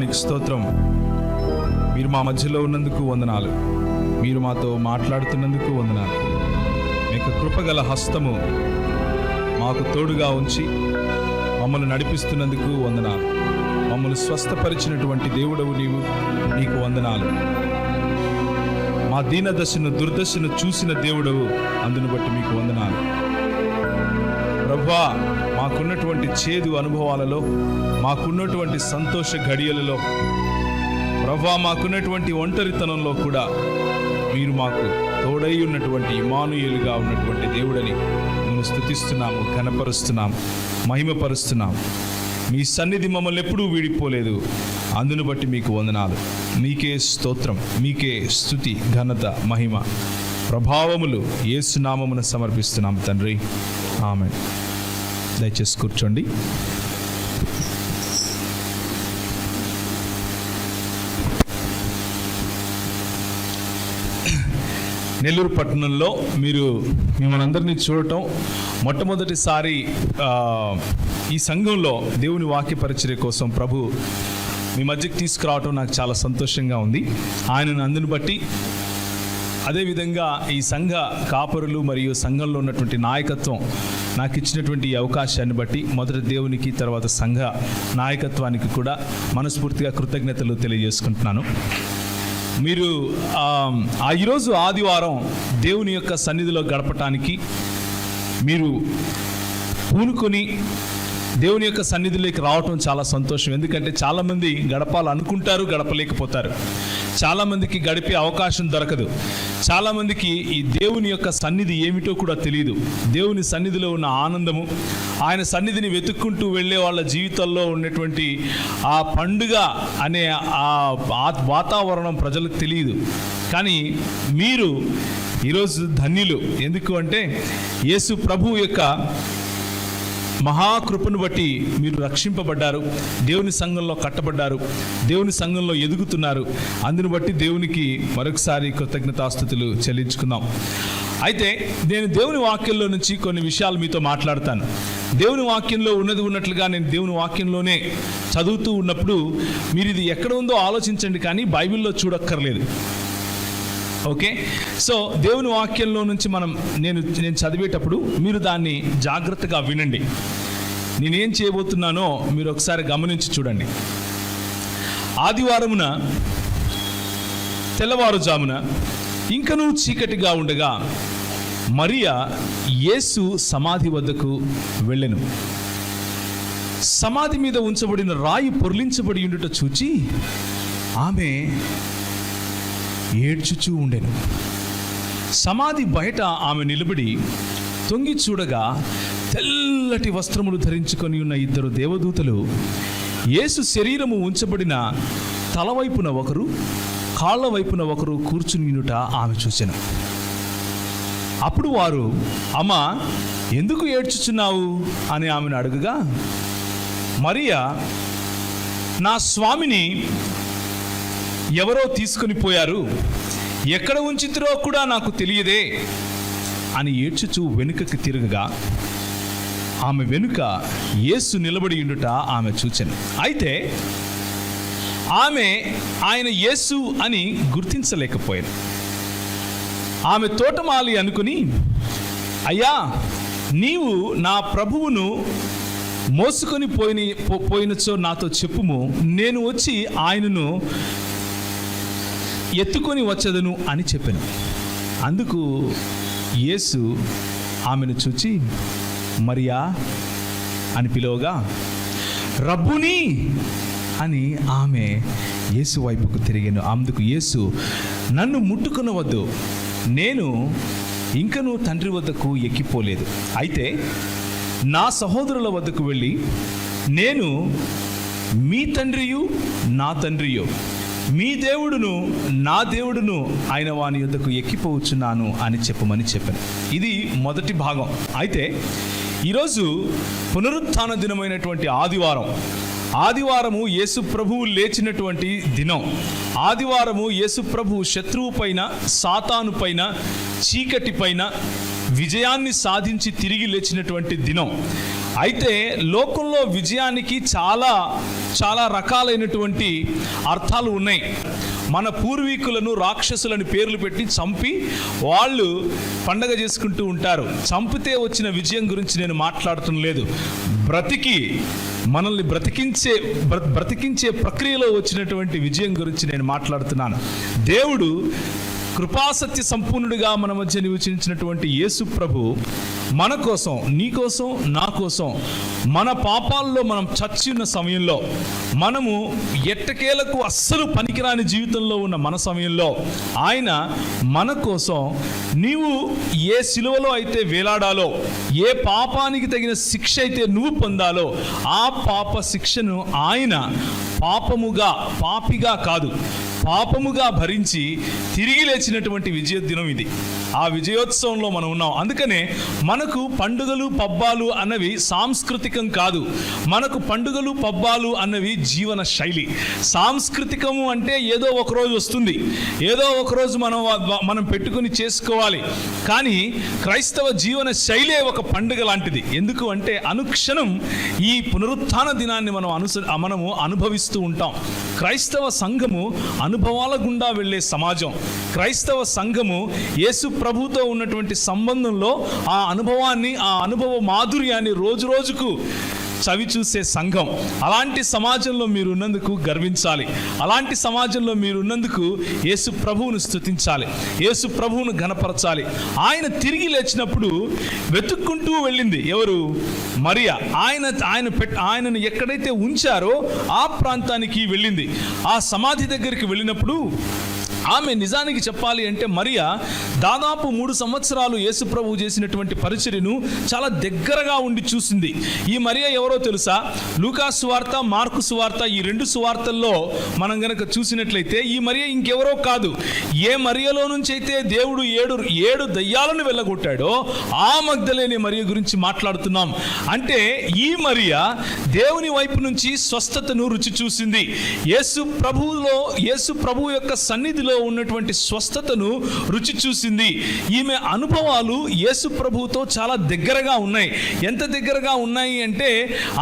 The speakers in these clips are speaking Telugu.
నీకు స్తోత్రం. మీరు మా మధ్యలో ఉన్నందుకు వందనాలు. మీరు మాతో మాట్లాడుతున్నందుకు వందనాలు. మీకు కృపగల హస్తము మాకు తోడుగా ఉంచి మమ్మల్ని నడిపిస్తున్నందుకు వందనాలు. మమ్మల్ని స్వస్థపరిచినటువంటి దేవుడవు నీవు, నీకు వందనాలు. మా దీనదశను దుర్దశను చూసిన దేవుడవు, అందును బట్టి మీకు వందనాలు. ప్రభువా, మాకున్నటువంటి చేదు అనుభవాలలో, మాకున్నటువంటి సంతోష ఘడియలలో, ప్రభువా మాకున్నటువంటి ఒంటరితనంలో కూడా మీరు మాకు తోడై ఉన్నటువంటి ఇమ్మానుయేలుగా ఉన్నటువంటి దేవుడని మేము స్తుతిస్తున్నాము, ఘనపరుస్తున్నాము, మహిమపరుస్తున్నాము. మీ సన్నిధి మమ్మల్ని ఎప్పుడూ వీడిపోలేదు, అందును బట్టి మీకు వందనాలు. మీకే స్తోత్రం, మీకే స్తుతి, ఘనత, మహిమ, ప్రభావములు యేసు నామమున సమర్పిస్తున్నాం తండ్రి. ఆమేన్. దయచేసి కూర్చోండి. నెల్లూరు పట్టణంలో మీరు మిమ్మల్ని అందరినీ చూడటం మొట్టమొదటిసారి ఈ సంఘంలో దేవుని వాక్య పరిచర్య కోసం ప్రభు మీ మధ్యకి తీసుకురావటం నాకు చాలా సంతోషంగా ఉంది. ఆయనను అందుని బట్టి, అదేవిధంగా ఈ సంఘ కాపరులు మరియు సంఘంలో ఉన్నటువంటి నాయకత్వం నాకు ఇచ్చినటువంటి ఈ అవకాశాన్ని బట్టి మొదట దేవునికి, తర్వాత సంఘ నాయకత్వానికి కూడా మనస్ఫూర్తిగా కృతజ్ఞతలు తెలియజేసుకుంటున్నాను. మీరు ఈరోజు ఆదివారం దేవుని యొక్క సన్నిధిలో గడపటానికి మీరు పూనుకొని దేవుని యొక్క సన్నిధిలోకి రావటం చాలా సంతోషం. ఎందుకంటే చాలామంది గడపాలనుకుంటారు, గడపలేకపోతారు. చాలామందికి గడిపే అవకాశం దొరకదు. చాలామందికి ఈ దేవుని యొక్క సన్నిధి ఏమిటో కూడా తెలియదు. దేవుని సన్నిధిలో ఉన్న ఆనందము, ఆయన సన్నిధిని వెతుక్కుంటూ వెళ్ళే వాళ్ళ జీవితాల్లో ఉన్నటువంటి ఆ పండుగ అనే ఆ వాతావరణం ప్రజలకు తెలియదు. కానీ మీరు ఈరోజు ధన్యులు. ఎందుకు అంటే యేసు ప్రభువు యొక్క మహాకృపను బట్టి మీరు రక్షింపబడ్డారు, దేవుని సంఘంలో కట్టబడ్డారు, దేవుని సంఘంలో ఎదుగుతున్నారు. అందుని బట్టి దేవునికి మరొకసారి కృతజ్ఞతాస్తుతులు చెల్లించుకుందాం. అయితే నేను దేవుని వాక్యంలో నుంచి కొన్ని విషయాలు మీతో మాట్లాడతాను. దేవుని వాక్యంలో ఉన్నది ఉన్నట్లుగా నేను దేవుని వాక్యంలోనే చదువుతూ ఉన్నప్పుడు మీరు ఇది ఎక్కడ ఉందో ఆలోచించండి, కానీ బైబిల్లో చూడక్కర్లేదు. ఓకే, సో దేవుని వాక్యంలో నుంచి నేను చదివేటప్పుడు మీరు దాన్ని జాగ్రత్తగా వినండి. నేనేం చేయబోతున్నానో మీరు ఒకసారి గమనించి చూడండి. ఆదివారమున తెల్లవారుజామున ఇంకనూ చీకటిగా ఉండగా మరియా యేసు సమాధి వద్దకు వెళ్ళెను. సమాధి మీద ఉంచబడిన రాయి పొర్లించబడి ఉండుట చూచి ఆమె ఏడ్చుచూ ఉండెను. సమాధి బయట ఆమె నిలబడి తొంగి చూడగా తెల్లటి వస్త్రములు ధరించుకొని ఉన్న ఇద్దరు దేవదూతలు యేసు శరీరము ఉంచబడిన తలవైపున ఒకరు, కాళ్ళ వైపున ఒకరు కూర్చునియుట ఆమె చూసెను. అప్పుడు వారు, అమ్మా, ఎందుకు ఏడ్చుచున్నావు అని ఆమెను అడుగగా, మరియా, నా స్వామిని ఎవరో తీసుకొని పోయారు, ఎక్కడ ఉంచితిరో కూడా నాకు తెలియదే అని ఏడ్చుచూ వెనుకకి తిరగగా ఆమె వెనుక యేసు నిలబడి ఉండుట ఆమె చూచెను. అయితే ఆమె ఆయన యేసు అని గుర్తించలేకపోయాను. ఆమె తోటమాలి అనుకుని, అయ్యా, నీవు నా ప్రభువును మోసుకొని పోయినచో నాతో చెప్పుము, నేను వచ్చి ఆయనను ఎత్తుకొని వచ్చదను అని చెప్పాను. అందుకు యేసు ఆమెను చూచి మరియా అని పిలువగా, రబ్బుని అని ఆమె యేసు వైపుకు తిరిగాను. అందుకు యేసు, నన్ను ముట్టుకొనవద్దు, నేను ఇంకనూ తండ్రి వద్దకు ఎక్కిపోలేదు. అయితే నా సహోదరుల వద్దకు వెళ్ళి, నేను మీ తండ్రియు నా తండ్రియు, మీ దేవుడును నా దేవుడును ఆయన వాని యొద్దకు ఎక్కిపోవచ్చున్నాను అని చెప్పమని చెప్పాను. ఇది మొదటి భాగం. అయితే ఈరోజు పునరుత్థాన దినమైనటువంటి ఆదివారము యేసు ప్రభువు లేచినటువంటి దినం. ఆదివారము యేసు ప్రభువు శత్రువు పైన, సాతాను పైన, చీకటి పైన విజయాన్ని సాధించి తిరిగి లేచినటువంటి దినం. అయితే లోకంలో విజయానికి చాలా చాలా రకాలైనటువంటి అర్థాలు ఉన్నాయి. మన పూర్వీకులను రాక్షసులని పేర్లు పెట్టి చంపి వాళ్ళు పండగ చేసుకుంటూ ఉంటారు. చంపితే వచ్చిన విజయం గురించి నేను మాట్లాడటం లేదు. మనల్ని బ్రతికించే ప్రక్రియలో వచ్చినటువంటి విజయం గురించి నేను మాట్లాడుతున్నాను. దేవుడు కృపాసత్య సంపూర్ణుడిగా మన మధ్య నివసించినటువంటి యేసు ప్రభు మన కోసం, నీ కోసం, నా కోసం, మన పాపాల్లో మనం చచ్చి ఉన్న సమయంలో, మనము ఎట్టకేలకు అస్సలు పనికిరాని జీవితంలో ఉన్న మన సమయంలో ఆయన మన కోసం, నీవు ఏ సిలువలో అయితే వేలాడాలో, ఏ పాపానికి తగిన శిక్ష అయితే నువ్వు పొందాలో, ఆ పాప శిక్షను ఆయన పాపిగా కాదు, పాపముగా భరించి తిరిగి లేచినటువంటి విజయోత్సవం ఇది. ఆ విజయోత్సవంలో మనం ఉన్నాం. అందుకనే మనకు పండుగలు పబ్బాలు అన్నవి సాంస్కృతికం కాదు. మనకు పండుగలు పబ్బాలు అన్నవి జీవన శైలి. సాంస్కృతికము అంటే ఏదో ఒకరోజు వస్తుంది, ఏదో ఒకరోజు మనం పెట్టుకుని చేసుకోవాలి. కానీ క్రైస్తవ జీవన శైలే ఒక పండుగ లాంటిది. ఎందుకు అంటే అనుక్షణం ఈ పునరుత్థాన దినాన్ని మనము అనుభవిస్తూ ఉంటాం. క్రైస్తవ సంఘము అనుభవాల గుండా వెళ్ళే సమాజం. క్రైస్తవ సంఘము యేసు ప్రభుతో ఉన్నటువంటి సంబంధంలో ఆ అనుభవాన్ని, ఆ అనుభవ మాధుర్యాన్ని రోజు రోజుకు చవి చూసే సంఘం. అలాంటి సమాజంలో మీరు ఉన్నందుకు గర్వించాలి. అలాంటి సమాజంలో మీరు ఉన్నందుకు యేసు ప్రభువును స్తుతించాలి, యేసు ప్రభువును ఘనపరచాలి. ఆయన తిరిగి లేచినప్పుడు వెతుక్కుంటూ వెళ్ళింది ఎవరు? మరియా. ఆయనను ఎక్కడైతే ఉంచారో ఆ ప్రాంతానికి వెళ్ళింది. ఆ సమాధి దగ్గరికి వెళ్ళినప్పుడు ఆమె నిజానికి చెప్పాలి అంటే మరియా దాదాపు 3 సంవత్సరాలు యేసు ప్రభువు చేసినటువంటి పరిచర్యను చాలా దగ్గరగా ఉండి చూసింది. ఈ మరియా ఎవరో తెలుసా? లూకా సువార్త, మార్కు సువార్త, ఈ 2 సువార్తల్లో మనం గనక చూసినట్లయితే ఈ మరియా ఇంకెవరో కాదు. ఏ మరియలో నుంచి అయితే దేవుడు 7 దయ్యాలను వెళ్ళగొట్టాడో ఆ మగ్దలేనే మరియ గురించి మాట్లాడుతున్నాం. అంటే ఈ మరియా దేవుని వైపు నుంచి స్వస్థతను రుచి చూసింది. యేసు ప్రభువు యొక్క సన్నిధిలో ఉన్నటువంటి స్వస్థతను రుచి చూసింది. ఈమె అనుభవాలు యేసు ప్రభువుతో చాలా దగ్గరగా ఉన్నాయి. ఎంత దగ్గరగా ఉన్నాయి అంటే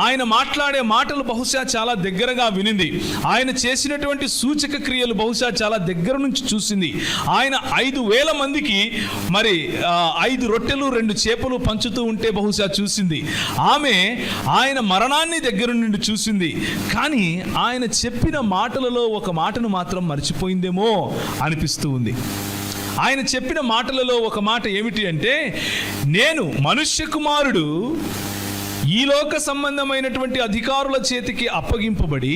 ఆయన మాట్లాడే మాటలు బహుశా చాలా దగ్గరగా వినింది. ఆయన చేసినటువంటి సూచక క్రియలు బహుశా చాలా దగ్గర నుంచి చూసింది. ఆయన 5,000 మందికి 5 రొట్టెలు 2 చేపలు పంచుతూ ఉంటే బహుశా చూసింది. ఆయన మరణాన్ని దగ్గర నుండి చూసింది. కానీ ఆయన చెప్పిన మాటలలో ఒక మాటను మాత్రం మర్చిపోయిందేమో అనిపిస్తూ ఉంది. ఆయన చెప్పిన మాటలలో ఒక మాట ఏమిటి అంటే, నేను మనుష్య కుమారుడు ఈ లోక సంబంధమైనటువంటి అధికారుల చేతికి అప్పగింపబడి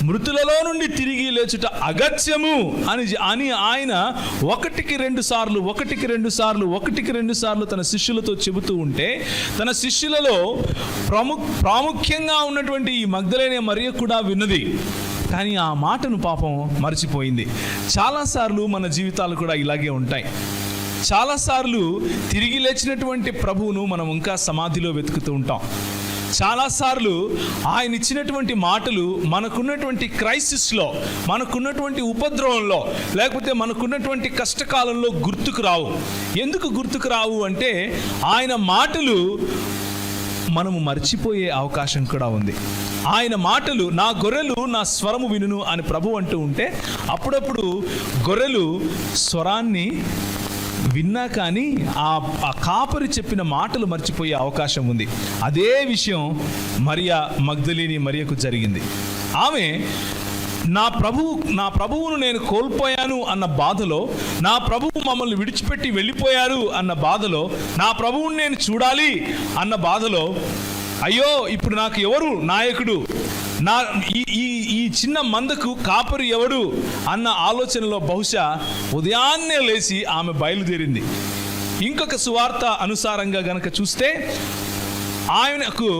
మృతులలో నుండి తిరిగి లేచుట అగత్యము అని ఆయన ఒకటికి రెండు సార్లు తన శిష్యులతో చెబుతూ ఉంటే, తన శిష్యులలో ప్రాముఖ్యంగా ఉన్నటువంటి ఈ మగ్దలేనే మరియ కూడా విన్నది. కానీ ఆ మాటను పాపం మర్చిపోయింది. చాలాసార్లు మన జీవితాలు కూడా ఇలాగే ఉంటాయి. చాలాసార్లు తిరిగి లేచినటువంటి ప్రభువును మనం ఇంకా సమాధిలో వెతుకుతూ ఉంటాం. చాలాసార్లు ఆయన ఇచ్చినటువంటి మాటలు మనకున్నటువంటి క్రైసిస్లో, మనకున్నటువంటి ఉపద్రవంలో, లేకపోతే మనకున్నటువంటి కష్టకాలంలో గుర్తుకు రావు. ఎందుకు గుర్తుకు రావు అంటే ఆయన మాటలు మనము మర్చిపోయే అవకాశం కూడా ఉంది. ఆయన మాటలు, నా గొర్రెలు నా స్వరము వినును అని ప్రభు అంటూ ఉంటే, అప్పుడప్పుడు గొర్రెలు స్వరాన్ని విన్నా కానీ ఆ కాపరి చెప్పిన మాటలు మర్చిపోయే అవకాశం ఉంది. అదే విషయం మగ్దలేని మరియకు జరిగింది. ఆమె నా ప్రభువును నేను కోల్పోయాను అన్న బాధలో, నా ప్రభువు మమ్మల్ని విడిచిపెట్టి వెళ్ళిపోయారు అన్న బాధలో, నా ప్రభువుని నేను చూడాలి అన్న బాధలో, అయ్యో ఇప్పుడు నాకు ఎవరు నాయకుడు, ఈ చిన్న మందకు కాపరి ఎవడు అన్న ఆలోచనలో బహుశా ఉదయాన్నే లేచి ఆమె బయలుదేరింది. ఇంకొక సువార్త అనుసారంగా గనక చూస్తే, ఆయనకు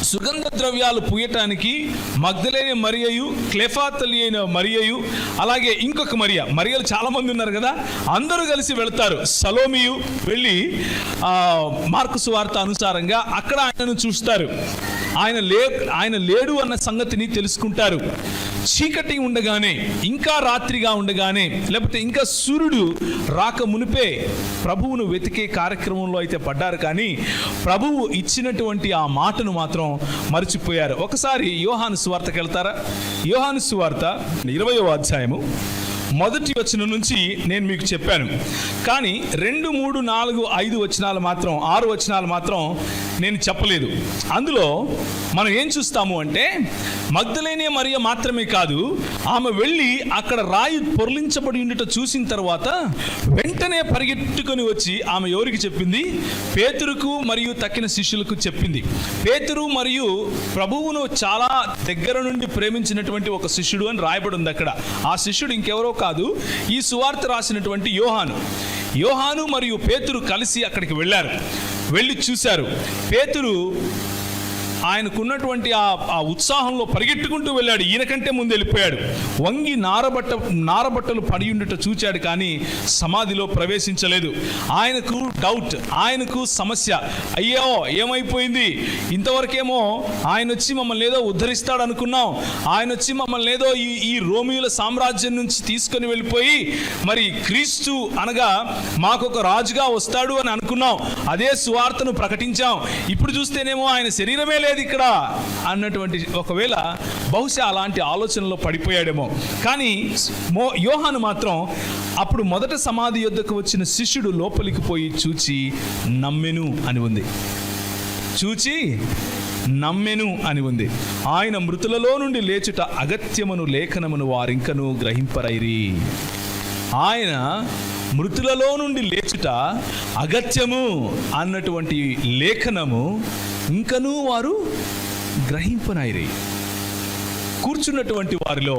సుగంధ ద్రవ్యాలు పూయటానికి మగ్దలేని మరియయు, క్లెఫా తల్లి అయిన మరియయు, అలాగే ఇంకొక మరియలు చాలా మంది ఉన్నారు కదా, అందరూ కలిసి వెళ్తారు. సలోమియు వెళ్ళి మార్కు సువార్త అనుసారంగా అక్కడ ఆయనను చూస్తారు. ఆయన లేడు అన్న సంగతిని తెలుసుకుంటారు. చీకటి ఉండగానే, ఇంకా రాత్రిగా ఉండగానే, లేకపోతే ఇంకా సూర్యుడు రాక మునిపే ప్రభువును వెతికే కార్యక్రమంలో అయితే పడ్డారు, కానీ ప్రభువు ఇచ్చినటువంటి ఆ మాటను మాత్రం మర్చిపోయారు. ఒకసారి యోహాను సువార్తకి వెళ్తారా? యోహాను సువార్త 20వ అధ్యాయము మొదటి వచనం నుంచి నేను మీకు చెప్పాను, కానీ 2, 3, 4, 5 వచనాలు మాత్రం, 6 వచనాలు మాత్రం నేను చెప్పలేదు. అందులో మనం ఏం చూస్తాము అంటే, మగ్దలేనే మరియ మాత్రమే కాదు, ఆమె వెళ్ళి అక్కడ రాయి పొర్లించబడి ఉండట చూసిన తర్వాత వెంటనే పరిగెట్టుకొని వచ్చి ఆమె ఎవరికి చెప్పింది? పేతురుకు మరియు తక్కిన శిష్యులకు చెప్పింది. పేతురు మరియు ప్రభువును చాలా దగ్గర నుండి ప్రేమించినటువంటి ఒక శిష్యుడు అని రాయబడి ఉంది అక్కడ. ఆ శిష్యుడు ఇంకెవరో కాదు, ఈ సువార్త రాసినటువంటి యోహాను మరియు పేతురు కలిసి అక్కడికి వెళ్ళారు. వెళ్ళి చూశారు. పేతురు ఆయనకున్నటువంటి ఆ ఉత్సాహంలో పరిగెట్టుకుంటూ వెళ్ళాడు. ఈయనకంటే ముందు వెళ్ళిపోయాడు. వంగి నారబట్టలు పడి ఉండట చూచాడు, కానీ సమాధిలో ప్రవేశించలేదు. ఆయనకు డౌట్, ఆయనకు సమస్య. అయ్యో ఏమైపోయింది? ఇంతవరకేమో ఆయన వచ్చి మమ్మల్ని ఏదో ఉద్ధరిస్తాడు అనుకున్నాం, ఆయన వచ్చి మమ్మల్ని ఏదో ఈ రోమియుల సామ్రాజ్యం నుంచి తీసుకొని వెళ్ళిపోయి మరి క్రీస్తు అనగా మాకొక రాజుగా వస్తాడు అని అనుకున్నాం. అదే సువార్తను ప్రకటించాం. ఇప్పుడు చూస్తేనేమో ఆయన శరీరమే లేదు ఇక్కడ అన్నటువంటి, ఒకవేళ బహుశా అలాంటి ఆలోచనలో పడిపోయాడేమో. కానీ యోహాను మాత్రం అప్పుడు మొదట సమాధి యొద్దకు వచ్చిన శిష్యుడు లోపలికి పోయి చూచి నమ్మెను అని ఉంది. చూచి నమ్మెను అని ఉంది. ఆయన మృతులలో నుండి లేచుట అగత్యమును లేఖనమును వారింకను గ్రహింపరైరి. ఆయన మృతులలో నుండి లేచుట అగత్యము అన్నటువంటి లేఖనము ఇంకనూ వారు గ్రహింపనైరి. కూర్చున్నటువంటి వారిలో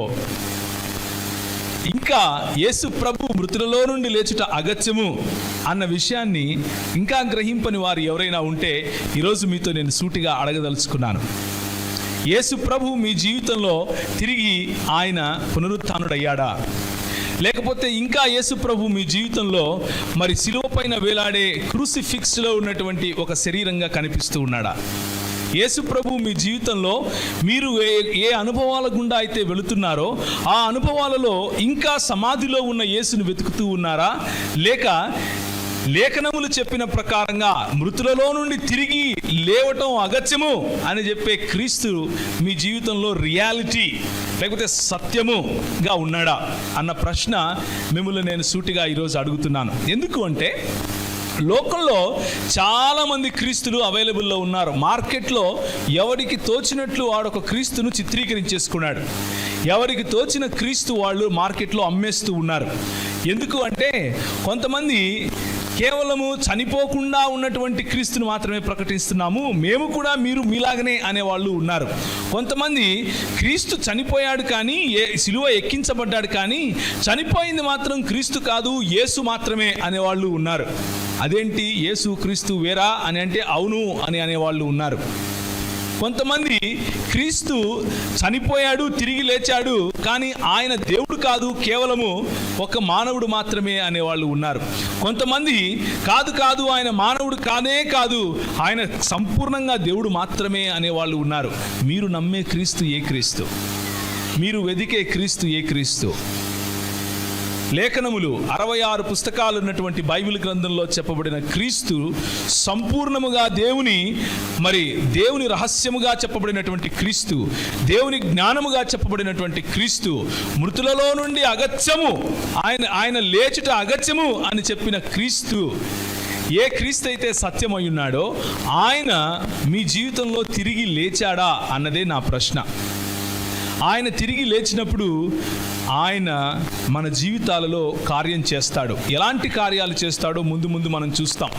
ఇంకా యేసు ప్రభు మృతులలో నుండి లేచుట అగత్యము అన్న విషయాన్ని ఇంకా గ్రహింపని వారు ఎవరైనా ఉంటే ఈరోజు మీతో నేను సూటిగా అడగదలుచుకున్నాను. యేసు ప్రభు మీ జీవితంలో తిరిగి ఆయన పునరుత్థానుడయ్యాడా? లేకపోతే ఇంకా యేసు ప్రభు మీ జీవితంలో మరి శిలువ పైన వేలాడే క్రూసిఫిక్స్లో ఉన్నటువంటి ఒక శరీరంగా కనిపిస్తూ ఉన్నాడా? యేసు ప్రభు మీ జీవితంలో మీరు ఏ అనుభవాల గుండా అయితే వెళుతున్నారో ఆ అనుభవాలలో ఇంకా సమాధిలో ఉన్న యేసును వెతుకుతూ ఉన్నారా? లేక లేఖనములు చెప్పిన ప్రకారంగా మృతులలో నుండి తిరిగి లేవటం అగత్యము అని చెప్పే క్రీస్తు మీ జీవితంలో రియాలిటీ లేకపోతే సత్యముగా ఉన్నాడా అన్న ప్రశ్న మిమ్మల్ని నేను సూటిగా ఈరోజు అడుగుతున్నాను. ఎందుకు అంటే లోకంలో చాలామంది క్రీస్తులు అవైలబుల్లో ఉన్నారు. మార్కెట్లో ఎవరికి తోచినట్లు వాడొక క్రీస్తును చిత్రీకరించేసుకున్నాడు. ఎవరికి తోచిన క్రీస్తు వాళ్ళు మార్కెట్లో అమ్మేస్తూ ఉన్నారు. ఎందుకు అంటే కొంతమంది కేవలము చనిపోకుండా ఉన్నటువంటి క్రీస్తును మాత్రమే ప్రకటిస్తున్నాము, మేము కూడా మీరు మీలాగనే అనేవాళ్ళు ఉన్నారు. కొంతమంది క్రీస్తు చనిపోయాడు కానీ సిలువ ఎక్కించబడ్డాడు కానీ చనిపోయింది మాత్రం క్రీస్తు కాదు, యేసు మాత్రమే అనేవాళ్ళు ఉన్నారు. అదేంటి యేసు క్రీస్తు వేరా అని అంటే అవును అని అనేవాళ్ళు ఉన్నారు. కొంతమంది క్రీస్తు చనిపోయాడు తిరిగి లేచాడు కానీ ఆయన దేవుడు కాదు, కేవలము ఒక మానవుడు మాత్రమే అనేవాళ్ళు ఉన్నారు. కొంతమంది కాదు ఆయన మానవుడు కానే కాదు, ఆయన సంపూర్ణంగా దేవుడు మాత్రమే అనేవాళ్ళు ఉన్నారు. మీరు నమ్మే క్రీస్తు ఏ క్రీస్తు? మీరు వెదికే క్రీస్తు ఏ క్రీస్తు? లేఖనములు 66 పుస్తకాలు ఉన్నటువంటి బైబిల్ గ్రంథంలో చెప్పబడిన క్రీస్తు సంపూర్ణముగా దేవుని రహస్యముగా చెప్పబడినటువంటి క్రీస్తు, దేవుని జ్ఞానముగా చెప్పబడినటువంటి క్రీస్తు, మృతులలో నుండి అగత్యము ఆయన లేచుట అగత్యము అని చెప్పిన క్రీస్తు. ఏ క్రీస్తు అయితే సత్యమై ఉన్నాడో ఆయన మీ జీవితంలో తిరిగి లేచాడా అన్నదే నా ప్రశ్న. ఆయన తిరిగి లేచినప్పుడు ఆయన మన జీవితాలలో కార్యం చేస్తాడు. ఎలాంటి కార్యాలు చేస్తాడో ముందు మనం చూస్తాం.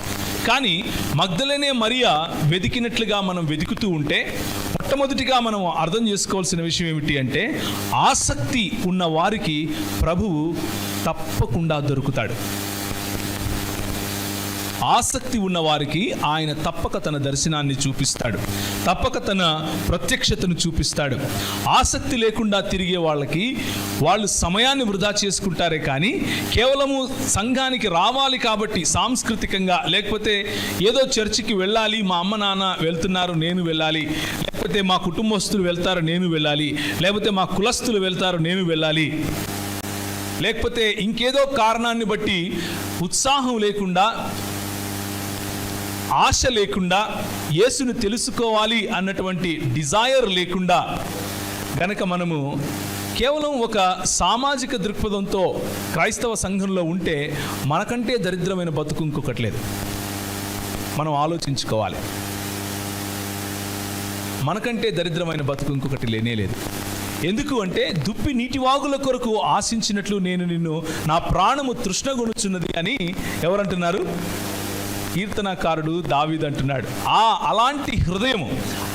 కానీ మగ్దలేనే మరియా వెతికినట్లుగా మనం వెతుకుతూ ఉంటే మొట్టమొదటిగా మనం అర్థం చేసుకోవాల్సిన విషయం ఏమిటి అంటే ఆసక్తి ఉన్న వారికి ప్రభువు తప్పకుండా దొరుకుతాడు. ఆసక్తి ఉన్న వారికి ఆయన తప్పక తన దర్శనాన్ని చూపిస్తాడు, తప్పక తన ప్రత్యక్షతను చూపిస్తాడు. ఆసక్తి లేకుండా తిరిగే వాళ్ళకి వాళ్ళు సమయాన్ని వృధా చేసుకుంటారే కానీ కేవలము సంఘానికి రావాలి కాబట్టి సాంస్కృతికంగా, లేకపోతే ఏదో చర్చికి వెళ్ళాలి, మా అమ్మ నాన్న వెళ్తున్నారు నేను వెళ్ళాలి, లేకపోతే లేకపోతే మా కుటుంబస్తులు వెళ్తారు నేను వెళ్ళాలి, లేకపోతే మా కులస్తులు వెళ్తారు నేను వెళ్ళాలి, లేకపోతే ఇంకేదో కారణాన్ని బట్టి ఉత్సాహం లేకుండా, ఆశ లేకుండా, యేసును తెలుసుకోవాలి అన్నటువంటి డిజైర్ లేకుండా గనక మనము కేవలం ఒక సామాజిక దృక్పథంతో క్రైస్తవ సంఘంలో ఉంటే మనకంటే దరిద్రమైన బతుకు ఇంకొకటి లేదు. మనం ఆలోచించుకోవాలి. మనకంటే దరిద్రమైన బతుకు ఇంకొకటి లేనే లేదు. ఎందుకు అంటే దుప్పి నీటివాగుల కొరకు ఆశించినట్లు నేను నిన్ను నా ప్రాణము తృష్ణగొనుచున్నది అని ఎవరంటున్నారు? కీర్తనకారుడు దావీదు అంటున్నాడు. అలాంటి హృదయము,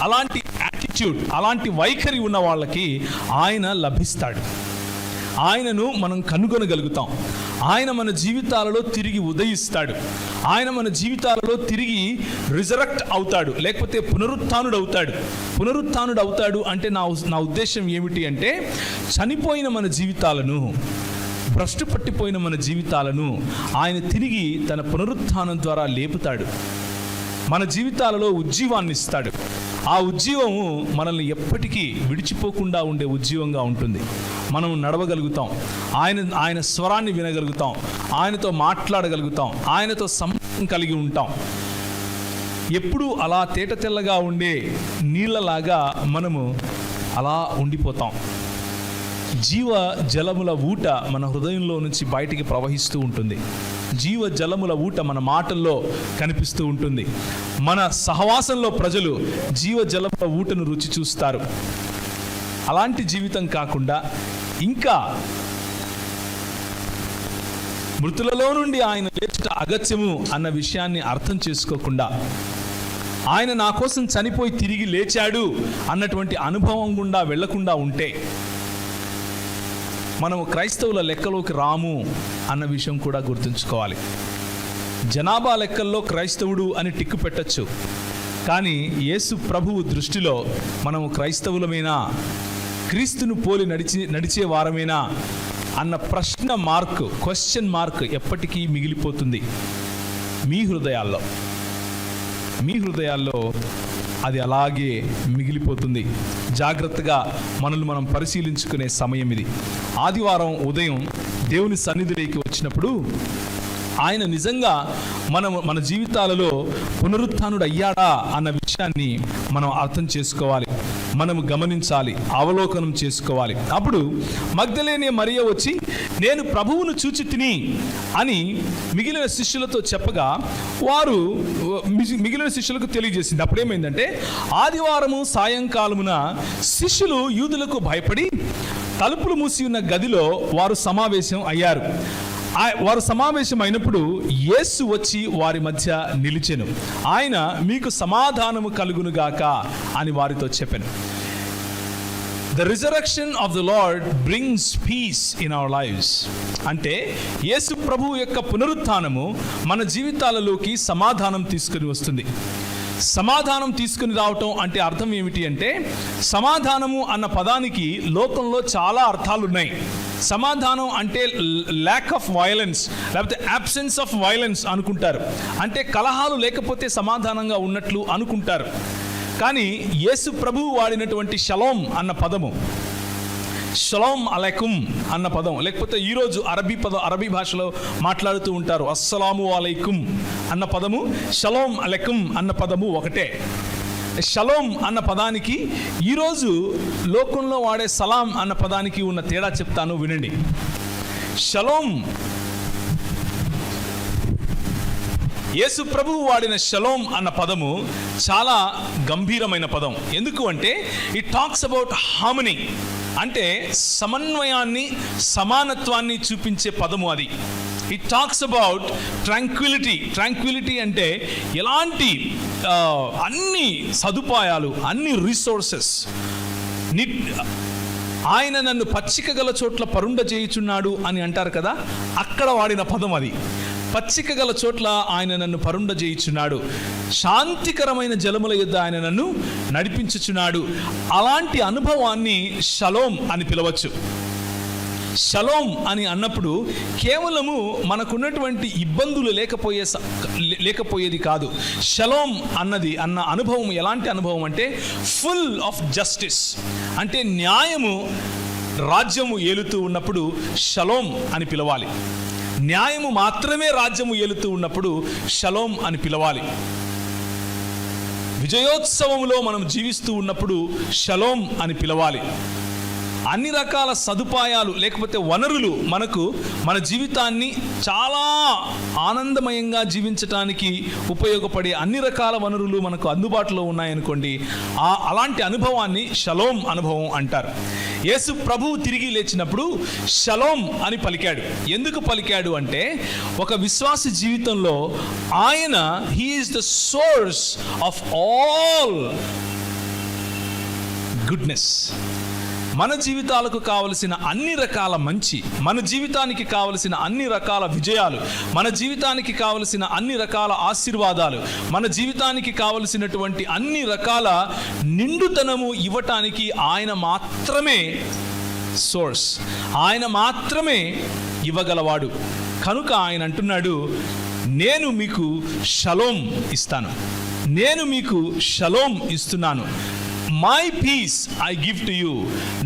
అలాంటి యాటిట్యూడ్, అలాంటి వైఖరి ఉన్న వాళ్ళకి ఆయన లభిస్తాడు. ఆయనను మనం కనుగొనగలుగుతాం. ఆయన మన జీవితాలలో తిరిగి ఉదయిస్తాడు. ఆయన మన జీవితాలలో తిరిగి రిజరెక్ట్ అవుతాడు, లేకపోతే పునరుత్థానుడు అవుతాడు. పునరుత్థానుడు అవుతాడు అంటే నా ఉద్దేశం ఏమిటి అంటే, చనిపోయిన మన జీవితాలను, భ్రష్టు పట్టిపోయిన మన జీవితాలను ఆయన తిరిగి తన పునరుత్థానం ద్వారా లేపుతాడు. మన జీవితాలలో ఉజ్జీవాన్ని ఇస్తాడు. ఆ ఉజ్జీవము మనల్ని ఎప్పటికీ విడిచిపోకుండా ఉండే ఉజ్జీవంగా ఉంటుంది. మనం నడవగలుగుతాం, ఆయన స్వరాన్ని వినగలుగుతాం, ఆయనతో మాట్లాడగలుగుతాం, ఆయనతో సంబంధం కలిగి ఉంటాం. ఎప్పుడూ అలా తేట తెల్లగా ఉండే నీళ్ళలాగా మనము అలా ఉండిపోతాం. జీవ జలముల ఊట మన హృదయంలో నుంచి బయటికి ప్రవహిస్తూ ఉంటుంది. జీవ జలముల ఊట మన మాటల్లో కనిపిస్తూ ఉంటుంది. మన సహవాసంలో ప్రజలు జీవ జలముల ఊటను రుచి చూస్తారు. అలాంటి జీవితం కాకుండా ఇంకా మృతులలో నుండి ఆయన లేచుట అగత్యము అన్న విషయాన్ని అర్థం చేసుకోకుండా, ఆయన నా కోసం చనిపోయి తిరిగి లేచాడు అన్నటువంటి అనుభవం గుండా వెళ్లకుండా ఉంటే మనము క్రైస్తవుల లెక్కలోకి రాము అన్న విషయం కూడా గుర్తుంచుకోవాలి. జనాభా లెక్కల్లో క్రైస్తవుడు అని టిక్కు పెట్టచ్చు, కానీ యేసు ప్రభువు దృష్టిలో మనము క్రైస్తవులమేనా, క్రీస్తును పోలి నడిచే వారమేనా అన్న క్వశ్చన్ మార్క్ ఎప్పటికీ మిగిలిపోతుంది మీ హృదయాల్లో అది అలాగే మిగిలిపోతుంది. జాగ్రత్తగా మనల్ని మనం పరిశీలించుకునే సమయం ఇది. ఆదివారం ఉదయం దేవుని సన్నిధిలోకి వచ్చినప్పుడు ఆయన నిజంగా మన జీవితాలలో పునరుత్థానుడు అయ్యాడా అన్న విషయాన్ని మనం అర్థం చేసుకోవాలి, మనము గమనించాలి, అవలోకనం చేసుకోవాలి. అప్పుడు మగ్దలేనే మరియ వచ్చి నేను ప్రభువును చూచి తిని అని మిగిలిన శిష్యులతో చెప్పగా వారు మిగిలిన శిష్యులకు తెలియజేసింది. అప్పుడేమైందంటే ఆదివారము సాయంకాలమున శిష్యులు యూదులకు భయపడి తలుపులు మూసి ఉన్న గదిలో వారు సమావేశం అయ్యారు. వారు సమావేశం అయినప్పుడు యేసు వచ్చి వారి మధ్య నిలిచెను. ఆయన మీకు సమాధానము కలుగునుగాక అని వారితో చెప్పెను. The resurrection of the Lord brings peace in our lives. అంటే యేసు ప్రభువు యొక్క పునరుత్థానము మన జీవితాలలోకి సమాధానం తీసుకుని వస్తుంది. సమాధానం తీసుకుని రావటం అంటే అర్థం ఏమిటి అంటే, సమాధానము అన్న పదానికి లోకంలో చాలా అర్థాలు ఉన్నాయి. సమాధానం అంటే ల్యాక్ ఆఫ్ వైలెన్స్, లేకపోతే అబ్సెన్స్ ఆఫ్ వైలెన్స్ అనుకుంటారు. అంటే కలహాలు లేకపోతే సమాధానంగా ఉన్నట్లు అనుకుంటారు. కానీ యేసు ప్రభువు వాడినటువంటి షలోమ్ అన్న పదము, షలోమ్ అలైకుం అన్న పదం, లేకపోతే ఈరోజు అరబీ భాషలో మాట్లాడుతూ ఉంటారు అస్సలాము అలైకుం అన్న పదము, షలోమ్ అలైకుం అన్న పదము ఒకటే. షలోమ్ అన్న పదానికి ఈరోజు లోకంలో వాడే సలాం అన్న పదానికి ఉన్న తేడా చెప్తాను వినండి. షలోమ్, యేసు ప్రభువు వాడిన షలోమ్ అన్న పదము చాలా గంభీరమైన పదం. ఎందుకు అంటే ఇట్ టాక్స్ అబౌట్ హార్మనీ, అంటే సమన్వయాన్ని, సమానత్వాన్ని చూపించే పదము అది. ఇట్ టాక్స్ అబౌట్ ట్రాంక్విలిటీ అంటే ఎలాంటి అన్ని సదుపాయాలు, అన్ని రిసోర్సెస్. ఆయన నన్ను పచ్చిక గల చోట్ల పరుండ చేయుచున్నాడు అని అంటారు కదా, అక్కడ వాడిన పదం అది. పచ్చిక గల చోట్ల ఆయన నన్ను పరుండ చేయుచున్నాడు, శాంతికరమైన జలముల యొద్ద ఆయన నన్ను నడిపించుచున్నాడు. అలాంటి అనుభవాన్ని షలోమ్ అని పిలవచ్చు. షలోం అని అన్నప్పుడు కేవలము మనకున్నటువంటి ఇబ్బందులు లేకపోయేది కాదు. షలోం అన్న అనుభవం ఎలాంటి అనుభవం అంటే ఫుల్ ఆఫ్ జస్టిస్, అంటే న్యాయము రాజ్యము ఏలుతూ ఉన్నప్పుడు షలోం అని పిలవాలి. న్యాయము మాత్రమే రాజ్యము ఏలుతూ ఉన్నప్పుడు షలోం అని పిలవాలి. విజయోత్సవంలో మనం జీవిస్తూ ఉన్నప్పుడు షలోం అని పిలవాలి. అన్ని రకాల సదుపాయాలు లేకపోతే వనరులు మనకు మన జీవితాన్ని చాలా ఆనందమయంగా జీవించటానికి ఉపయోగపడే అన్ని రకాల వనరులు మనకు అందుబాటులో ఉన్నాయనుకోండి, అలాంటి అనుభవాన్ని షలోం అనుభవం అంటారు. యేసు ప్రభువు తిరిగి లేచినప్పుడు షలోం అని పలికాడు. ఎందుకు పలికాడు అంటే ఒక విశ్వాసి జీవితంలో ఆయన he is the source of all goodness. మన జీవితాలకు కావలసిన అన్ని రకాల మంచి, మన జీవితానికి కావలసిన అన్ని రకాల విజయాలు, మన జీవితానికి కావలసిన అన్ని రకాల ఆశీర్వాదాలు, మన జీవితానికి కావలసినటువంటి అన్ని రకాల నిండుతనము ఇవ్వటానికి ఆయన మాత్రమే సోర్స్, ఆయన మాత్రమే ఇవ్వగలవాడు. కనుక ఆయన అంటున్నాడు, నేను మీకు షలోం ఇస్తాను, నేను మీకు షలోం ఇస్తున్నాను. My peace I give to you,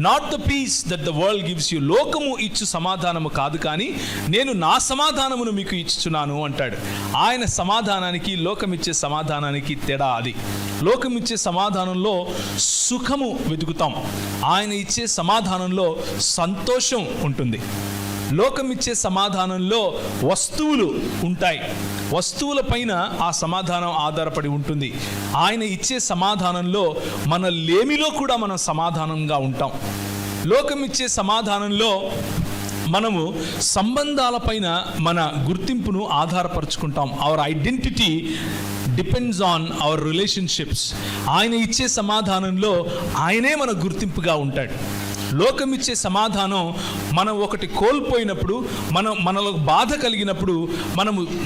not the peace that the world gives you. లోకము ఇచ్చు సమాధానము కాదు, కానీ నేను నా సమాధానమును మీకు ఇచ్చుచున్నాను అంటాడు. ఆయన సమాధానానికి లోకమిచ్చే సమాధానానికి తేడా అది. లోకమిచ్చే సమాధానంలో సుఖము వెతుకుతాం, ఆయన ఇచ్చే సమాధానంలో సంతోషం ఉంటుంది. లోకమిచ్చే సమాధానంలో వస్తువులు ఉంటాయి, వస్తువుల పైన ఆ సమాధానం ఆధారపడి ఉంటుంది. ఆయన ఇచ్చే సమాధానంలో మన లేమిలో కూడా మనం సమాధానంగా ఉంటాం. లోకమిచ్చే సమాధానంలో మనము సంబంధాలపైన మన గుర్తింపును ఆధారపరుచుకుంటాం. Our identity depends on our relationships. ఆయన ఇచ్చే సమాధానంలో ఆయనే మన గుర్తింపుగా ఉంటాడు. లోకమిచ్చే సమాధానం మనం ఒకటి కోల్పోయినప్పుడు, మనలో బాధ కలిగినప్పుడు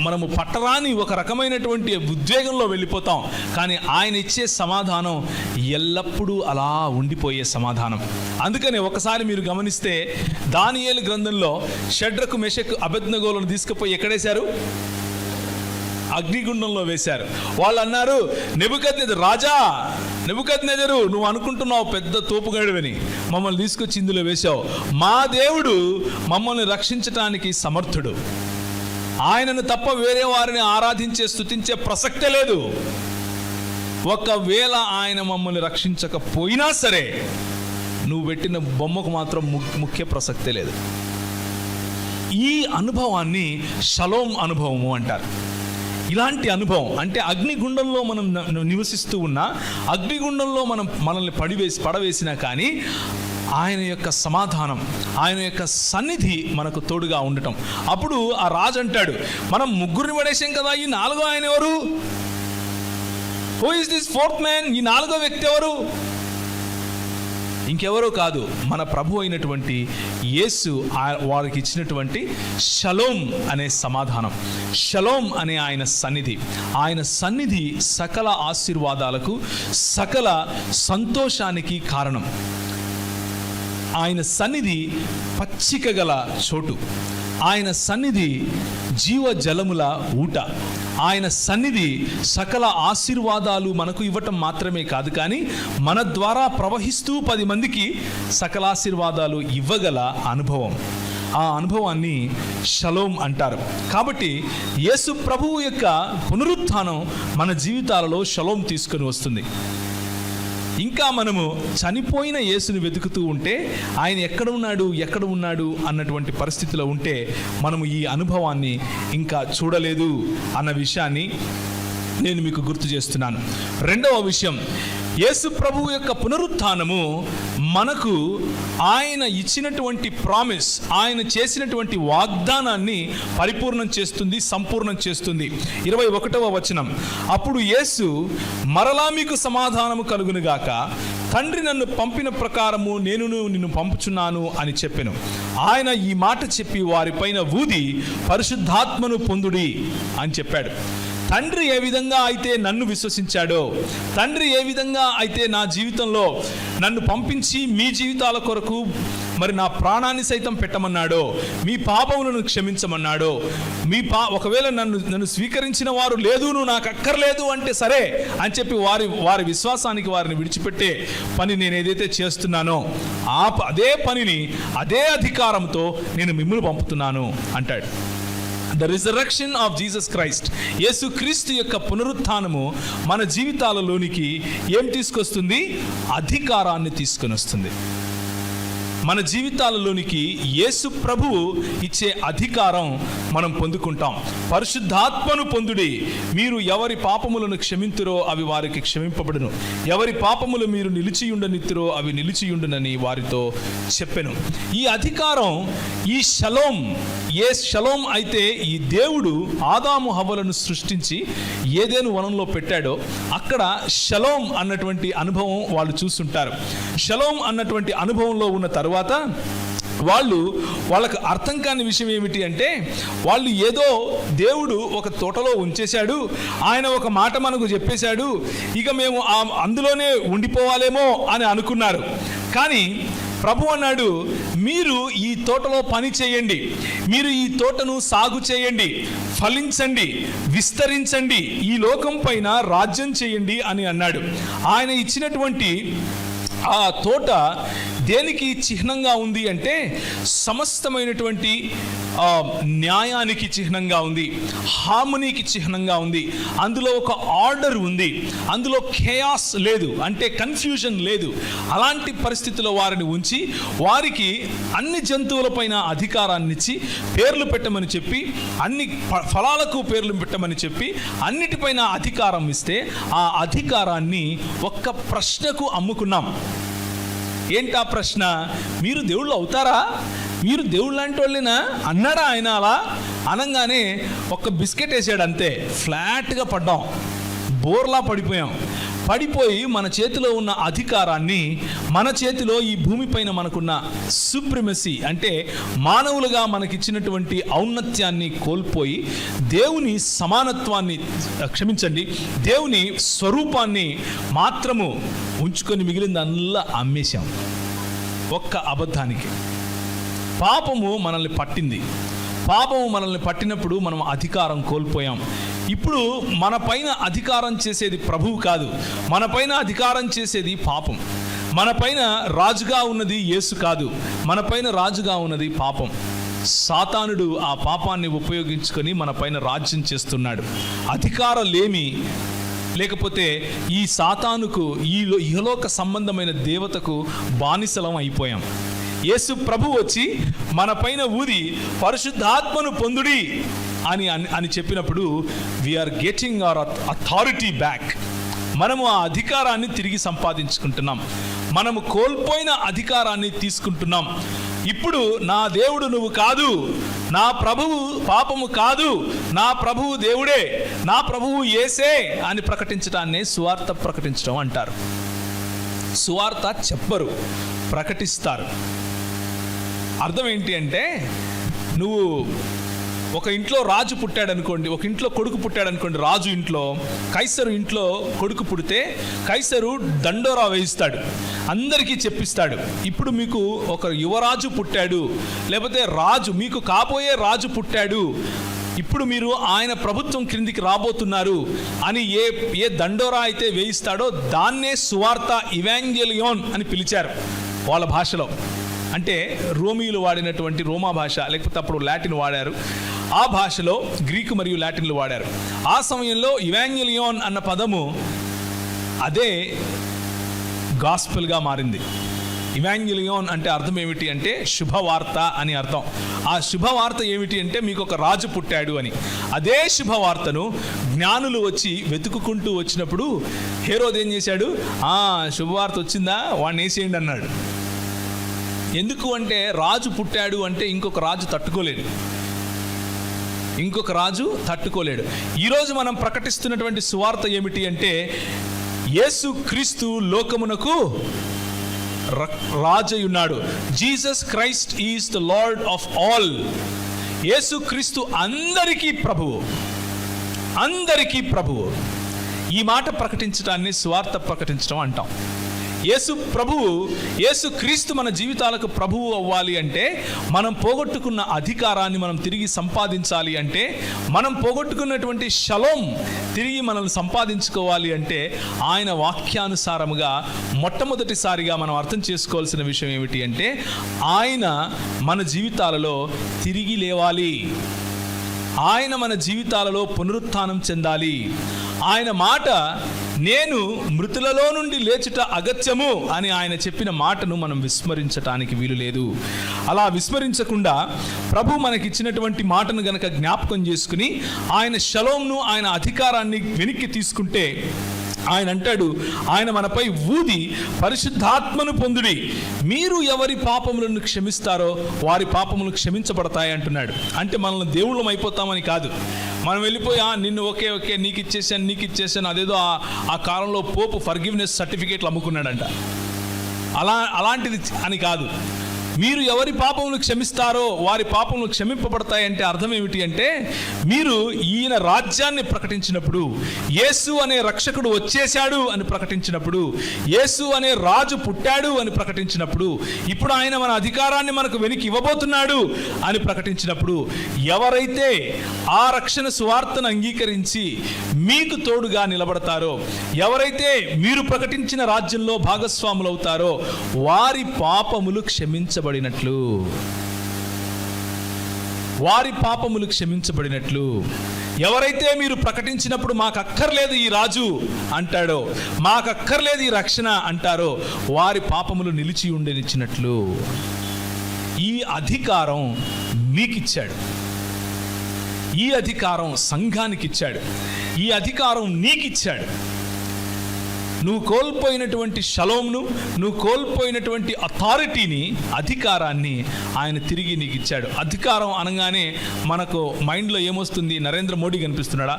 మనము పట్టరాని ఒక రకమైనటువంటి ఉద్వేగంలో వెళ్ళిపోతాం. కానీ ఆయన ఇచ్చే సమాధానం ఎల్లప్పుడూ అలా ఉండిపోయే సమాధానం. అందుకనే ఒకసారి మీరు గమనిస్తే దానియేలు గ్రంథంలో షడ్రకు మెషకు అబేద్నెగోలను తీసుకుపోయి ఎక్కడేశారు? అగ్నిగుండంలో వేశారు. వాళ్ళు అన్నారు, నెబుకద్నెజరు నువ్వు అనుకుంటున్నావు పెద్ద తోపుగాడివని, మమ్మల్ని తీసుకొచ్చి ఇందులో వేశావు. మా దేవుడు మమ్మల్ని రక్షించటానికి సమర్థుడు, ఆయనను తప్ప వేరే వారిని ఆరాధించే స్తుతించే ప్రసక్తే లేదు. ఒకవేళ ఆయన మమ్మల్ని రక్షించకపోయినా సరే నువ్వు పెట్టిన బొమ్మకు మాత్రం ముఖ్య ప్రసక్తే లేదు. ఈ అనుభవాన్ని షలోం అనుభవము అంటారు. ఇలాంటి అనుభవం అంటే అగ్నిగుండంలో మనం నివసిస్తూ ఉన్నా, అగ్నిగుండంలో మనల్ని పడవేసినా కానీ ఆయన యొక్క సమాధానం, ఆయన యొక్క సన్నిధి మనకు తోడుగా ఉండటం. అప్పుడు ఆ రాజు అంటాడు, మనం ముగ్గురిని పడేసాం కదా, ఈ నాలుగో ఆయన ఎవరు? Who is this fourth man? ఈ నాలుగో వ్యక్తి ఎవరు? ఇంకెవరో కాదు, మన ప్రభు అయినటువంటి యేసు వారికి ఇచ్చినటువంటి షలోం అనే సమాధానం, షలోం అనే ఆయన సన్నిధి. ఆయన సన్నిధి సకల ఆశీర్వాదాలకు, సకల సంతోషానికి కారణం. ఆయన సన్నిధి పచ్చిక గల చోటు, ఆయన సన్నిధి జీవజలముల ఊట, ఆయన సన్నిధి సకల ఆశీర్వాదాలు మనకు ఇవ్వటం మాత్రమే కాదు, కానీ మన ద్వారా ప్రవహిస్తూ 10 మందికి సకల ఆశీర్వాదాలు ఇవ్వగల అనుభవం. ఆ అనుభవాన్ని షలోం అంటారు. కాబట్టి యేసు ప్రభువు యొక్క పునరుత్థానం మన జీవితాలలో షలోం తీసుకొని వస్తుంది. ఇంకా మనము చనిపోయిన యేసుని వెతుకుతూ ఉంటే, ఆయన ఎక్కడ ఉన్నాడు అన్నటువంటి పరిస్థితిలో ఉంటే మనము ఈ అనుభవాన్ని ఇంకా చూడలేదు అన్న విషయాన్ని నేను మీకు గుర్తు చేస్తున్నాను. రెండవ విషయం, యేసు ప్రభువు యొక్క పునరుత్థానము మనకు ఆయన ఇచ్చినటువంటి ప్రామిస్, ఆయన చేసినటువంటి వాగ్దానాన్ని పరిపూర్ణం చేస్తుంది, సంపూర్ణం చేస్తుంది. 21వ వచనం, అప్పుడు యేసు మరలా మీకు సమాధానము కలుగునుగాక, తండ్రి నన్ను పంపిన ప్రకారము నేను నిన్ను పంపుచున్నాను అని చెప్పెను. ఆయన ఈ మాట చెప్పి వారిపైన ఊది పరిశుద్ధాత్మను పొందుడి అని చెప్పాడు. తండ్రి ఏ విధంగా అయితే నన్ను విశ్వసించాడో, తండ్రి ఏ విధంగా అయితే నా జీవితంలో నన్ను పంపించి మీ జీవితాల కొరకు మరి నా ప్రాణాన్ని సైతం పెట్టమన్నాడో, మీ పాపములను క్షమించమన్నాడో, ఒకవేళ నన్ను స్వీకరించిన వారు లేదు, నువ్వు నాకు అక్కర్లేదు అంటే సరే అని చెప్పి వారి విశ్వాసానికి వారిని విడిచిపెట్టే పని నేను ఏదైతే చేస్తున్నానో అదే పనిని, అదే అధికారంతో నేను మిమ్మల్ని పంపుతున్నాను అంటాడు. The resurrection of Jesus Christ, యేసు క్రీస్తు యొక్క పునరుత్థానము మన జీవితాలలోనికి ఏం తీసుకొస్తుంది? అధికారాన్ని తీసుకొని వస్తుంది. మన జీవితాలలోనికి యేసు ప్రభువు ఇచ్చే అధికారం మనం పొందుకుంటాం. పరిశుద్ధాత్మను పొందుడి, మీరు ఎవరి పాపములను క్షమింతురో అవి వారికి క్షమింపబడును, ఎవరి పాపములు మీరు నిలిచియుండనిత్తురో అవి నిలిచియుండునని వారితో చెప్పెను. ఈ అధికారం, ఈ షలోం, ఏ షలోం అయితే ఈ దేవుడు ఆదాము హవ్వలను సృష్టించి ఏదెను వనంలో పెట్టాడో అక్కడ షలోం అన్నటువంటి అనుభవం వాళ్ళు చూస్తుంటారు. షలోం అన్నటువంటి అనుభవంలో ఉన్న తరువాత వాళ్ళకు అర్థం కాని విషయం ఏమిటి అంటే, వాళ్ళు ఏదో దేవుడు ఒక తోటలో ఉంచేశాడు, ఆయన ఒక మాట మనకు చెప్పేశాడు, ఇక మేము అందులోనే ఉండిపోవాలేమో అని అనుకున్నారు. కానీ ప్రభు అన్నాడు, మీరు ఈ తోటలో పని చేయండి, మీరు ఈ తోటను సాగు చేయండి, ఫలించండి, విస్తరించండి, ఈ లోకం పైన రాజ్యం చేయండి అని అన్నాడు. ఆయన ఇచ్చినటువంటి ఆ తోట దేనికి చిహ్నంగా ఉంది అంటే, సమస్తమైనటువంటి న్యాయానికి చిహ్నంగా ఉంది, హార్మనీకి చిహ్నంగా ఉంది. అందులో ఒక ఆర్డర్ ఉంది, అందులో ఖేయాస్ లేదు, అంటే కన్ఫ్యూజన్ లేదు. అలాంటి పరిస్థితిలో వారిని ఉంచి వారికి అన్ని జంతువులపైన అధికారాన్ని ఇచ్చి పేర్లు పెట్టమని చెప్పి, అన్ని ఫలాలకు పేర్లు పెట్టమని చెప్పి, అన్నిటిపైన అధికారం ఇస్తే ఆ అధికారాన్ని ఒక్క ప్రశ్నకు అమ్ముకున్నాం. ఏంటా ప్రశ్న? మీరు దేవుళ్ళు అవుతారా? మీరు దేవుళ్ళు లాంటి వాళ్ళేనా అన్నాడా ఆయన? అలా అనగానే ఒక్క బిస్కెట్ వేసాడు అంతే, ఫ్లాట్గా పడ్డాం, బోర్లా పడిపోయి మన చేతిలో ఉన్న అధికారాన్ని, మన చేతిలో ఈ భూమిపైన మనకున్న సుప్రిమసీ అంటే మానవులుగా మనకిచ్చినటువంటి ఔన్నత్యాన్ని కోల్పోయి దేవుని సమానత్వాన్ని, దేవుని స్వరూపాన్ని మాత్రము ఉంచుకొని మిగిలిందల్లా అమ్మేశాం ఒక్క అబద్ధానికి. పాపము మనల్ని పట్టినప్పుడు మనం అధికారం కోల్పోయాం. ఇప్పుడు మన పైన అధికారం చేసేది ప్రభువు కాదు, మన పైన అధికారం చేసేది పాపం. మన పైన రాజుగా ఉన్నది యేసు కాదు, మన పైన రాజుగా ఉన్నది పాపం. సాతానుడు ఆ పాపాన్ని ఉపయోగించుకొని మన పైన రాజ్యం చేస్తున్నాడు. అధికారలేమి లేకపోతే ఈ సాతానుకు, ఈ ఇహలోక సంబంధమైన దేవతకు బానిసలం అయిపోయాం. యేసు ప్రభు వచ్చి మన పైన ఊది పరిశుద్ధాత్మను పొందుడి అని చెప్పినప్పుడు we are getting our authority back. మనము ఆ అధికారాన్ని తిరిగి సంపాదించుకుంటున్నాం, మనము కోల్పోయిన అధికారాన్ని తీసుకుంటున్నాం. ఇప్పుడు నా దేవుడు నువ్వు కాదు, నా ప్రభువు పాపము కాదు, నా ప్రభువు దేవుడే, నా ప్రభువు యేసే అని ప్రకటించడాన్నే సువార్త ప్రకటించడం అంటారు. సువార్త చెప్పరు, ప్రకటిస్తారు. అర్థం ఏంటి అంటే, నువ్వు ఒక ఇంట్లో రాజు పుట్టాడనుకోండి, ఒక ఇంట్లో కొడుకు పుట్టాడనుకోండి, రాజు ఇంట్లో, కైసరు ఇంట్లో కొడుకు పుడితే కైసరు దండోరా వేయిస్తాడు, అందరికీ చెప్పిస్తాడు, ఇప్పుడు మీకు ఒక యువరాజు పుట్టాడు, లేకపోతే రాజు, మీకు కాబోయే రాజు పుట్టాడు, ఇప్పుడు మీరు ఆయన ప్రభుత్వం క్రిందికి రాబోతున్నారు అని ఏ దండోరా అయితే వేయిస్తాడో దాన్నే సువార్త, ఇవాంజెలియోన్ అని పిలిచారు వాళ్ళ భాషలో. అంటే రోమీయులు వాడినటువంటి రోమా భాష, లేకపోతే అప్పుడు లాటిన్ వాడారు, ఆ భాషలో గ్రీకు మరియు లాటిన్లు వాడారు. ఆ సమయంలో ఇవాంజెలియోన్ అన్న పదము అదే గాస్పెల్గా మారింది. ఇవాంజెలియోన్ అంటే అర్థం ఏమిటి అంటే శుభవార్త అని అర్థం. ఆ శుభవార్త ఏమిటి అంటే మీకు ఒక రాజు పుట్టాడు అని. అదే శుభవార్తను జ్ఞానులు వచ్చి వెతుక్కుంటూ వచ్చినప్పుడు హేరోదు ఏం చేశాడు? శుభవార్త వచ్చిందా, వాడిని వేసేయండి అన్నాడు. ఎందుకు అంటే రాజు పుట్టాడు అంటే ఇంకొక రాజు తట్టుకోలేడు. ఈరోజు మనం ప్రకటిస్తున్నటువంటి సువార్త ఏమిటి అంటే, యేసు క్రీస్తు లోకమునకు రాజయున్నాడు. Jesus Christ is the Lord of all. యేసు క్రీస్తు అందరికీ ప్రభువు. ఈ మాట ప్రకటించడాన్ని సువార్త ప్రకటించడం అంటాం. యేసు క్రీస్తు మన జీవితాలకు ప్రభువు అవ్వాలి అంటే, మనం పోగొట్టుకున్న అధికారాన్ని మనం తిరిగి సంపాదించాలి అంటే, మనం పోగొట్టుకున్నటువంటి షలోం తిరిగి మనల్ని సంపాదించుకోవాలి అంటే, ఆయన వాక్యానుసారముగా మొట్టమొదటిసారిగా మనం అర్థం చేసుకోవాల్సిన విషయం ఏమిటి అంటే, ఆయన మన జీవితాలలో తిరిగి లేవాలి. ఆయన మన జీవితాలలో పునరుత్థానం చెందాలి. ఆయన మాట, నేను మృతులలో నుండి లేచుట అగత్యము అని ఆయన చెప్పిన మాటను మనం విస్మరించటానికి వీలు లేదు. అలా విస్మరించకుండా ప్రభు మనకిచ్చినటువంటి మాటను గనక జ్ఞాపకం చేసుకుని ఆయన షలోంను, ఆయన అధికారాన్ని వెనక్కి తీసుకుంటే, ఆయన అంటాడు, ఆయన మనపై ఊది పరిశుద్ధాత్మను పొందుడి, మీరు ఎవరి పాపములను క్షమిస్తారో వారి పాపములు క్షమించబడతాయి అంటున్నాడు. అంటే మనల్ని దేవుళ్ళం అయిపోతామని కాదు. మనం వెళ్ళిపోయి నిన్ను ఓకే నీకు ఇచ్చేసాను అదేదో ఆ కాలంలో పోపు ఫర్గివ్నెస్ సర్టిఫికేట్లు అమ్ముకున్నాడంట. అలాంటిది అని కాదు. మీరు ఎవరి పాపములు క్షమిస్తారో వారి పాపములు క్షమింపబడతాయంటే అర్థం ఏమిటి అంటే, మీరు ఈయన రాజ్యాన్ని ప్రకటించినప్పుడు, యేసు అనే రక్షకుడు వచ్చేశాడు అని ప్రకటించినప్పుడు, యేసు అనే రాజు పుట్టాడు అని ప్రకటించినప్పుడు, ఇప్పుడు ఆయన మన అధికారాన్ని మనకు వెనక్కి ఇవ్వబోతున్నాడు అని ప్రకటించినప్పుడు, ఎవరైతే ఆ రక్షణ సువార్తను అంగీకరించి మీకు తోడుగా నిలబడతారో, ఎవరైతే మీరు ప్రకటించిన రాజ్యంలో భాగస్వాములు అవుతారో, వారి పాపములు క్షమించబడినట్లు. ఎవరైతే మీరు ప్రకటించినప్పుడు మాకు అక్కర్లేదు ఈ రాజు అంటాడో, మాకు అక్కర్లేదు ఈ రక్షణ అంటారో, వారి పాపములు నిలిచి ఉండనిచ్చినట్లు. ఈ అధికారం మీకిచ్చాడు. ఈ అధికారం సంఘానికి ఇచ్చాడు. ఈ అధికారం నీకిచ్చాడు. నువ్వు కోల్పోయినటువంటి షలోంను, నువ్వు కోల్పోయినటువంటి అథారిటీని, అధికారాన్ని ఆయన తిరిగి నీకు ఇచ్చాడు. అధికారం అనగానే మనకు మైండ్లో ఏమొస్తుంది? నరేంద్ర మోడీ కనిపిస్తున్నాడా?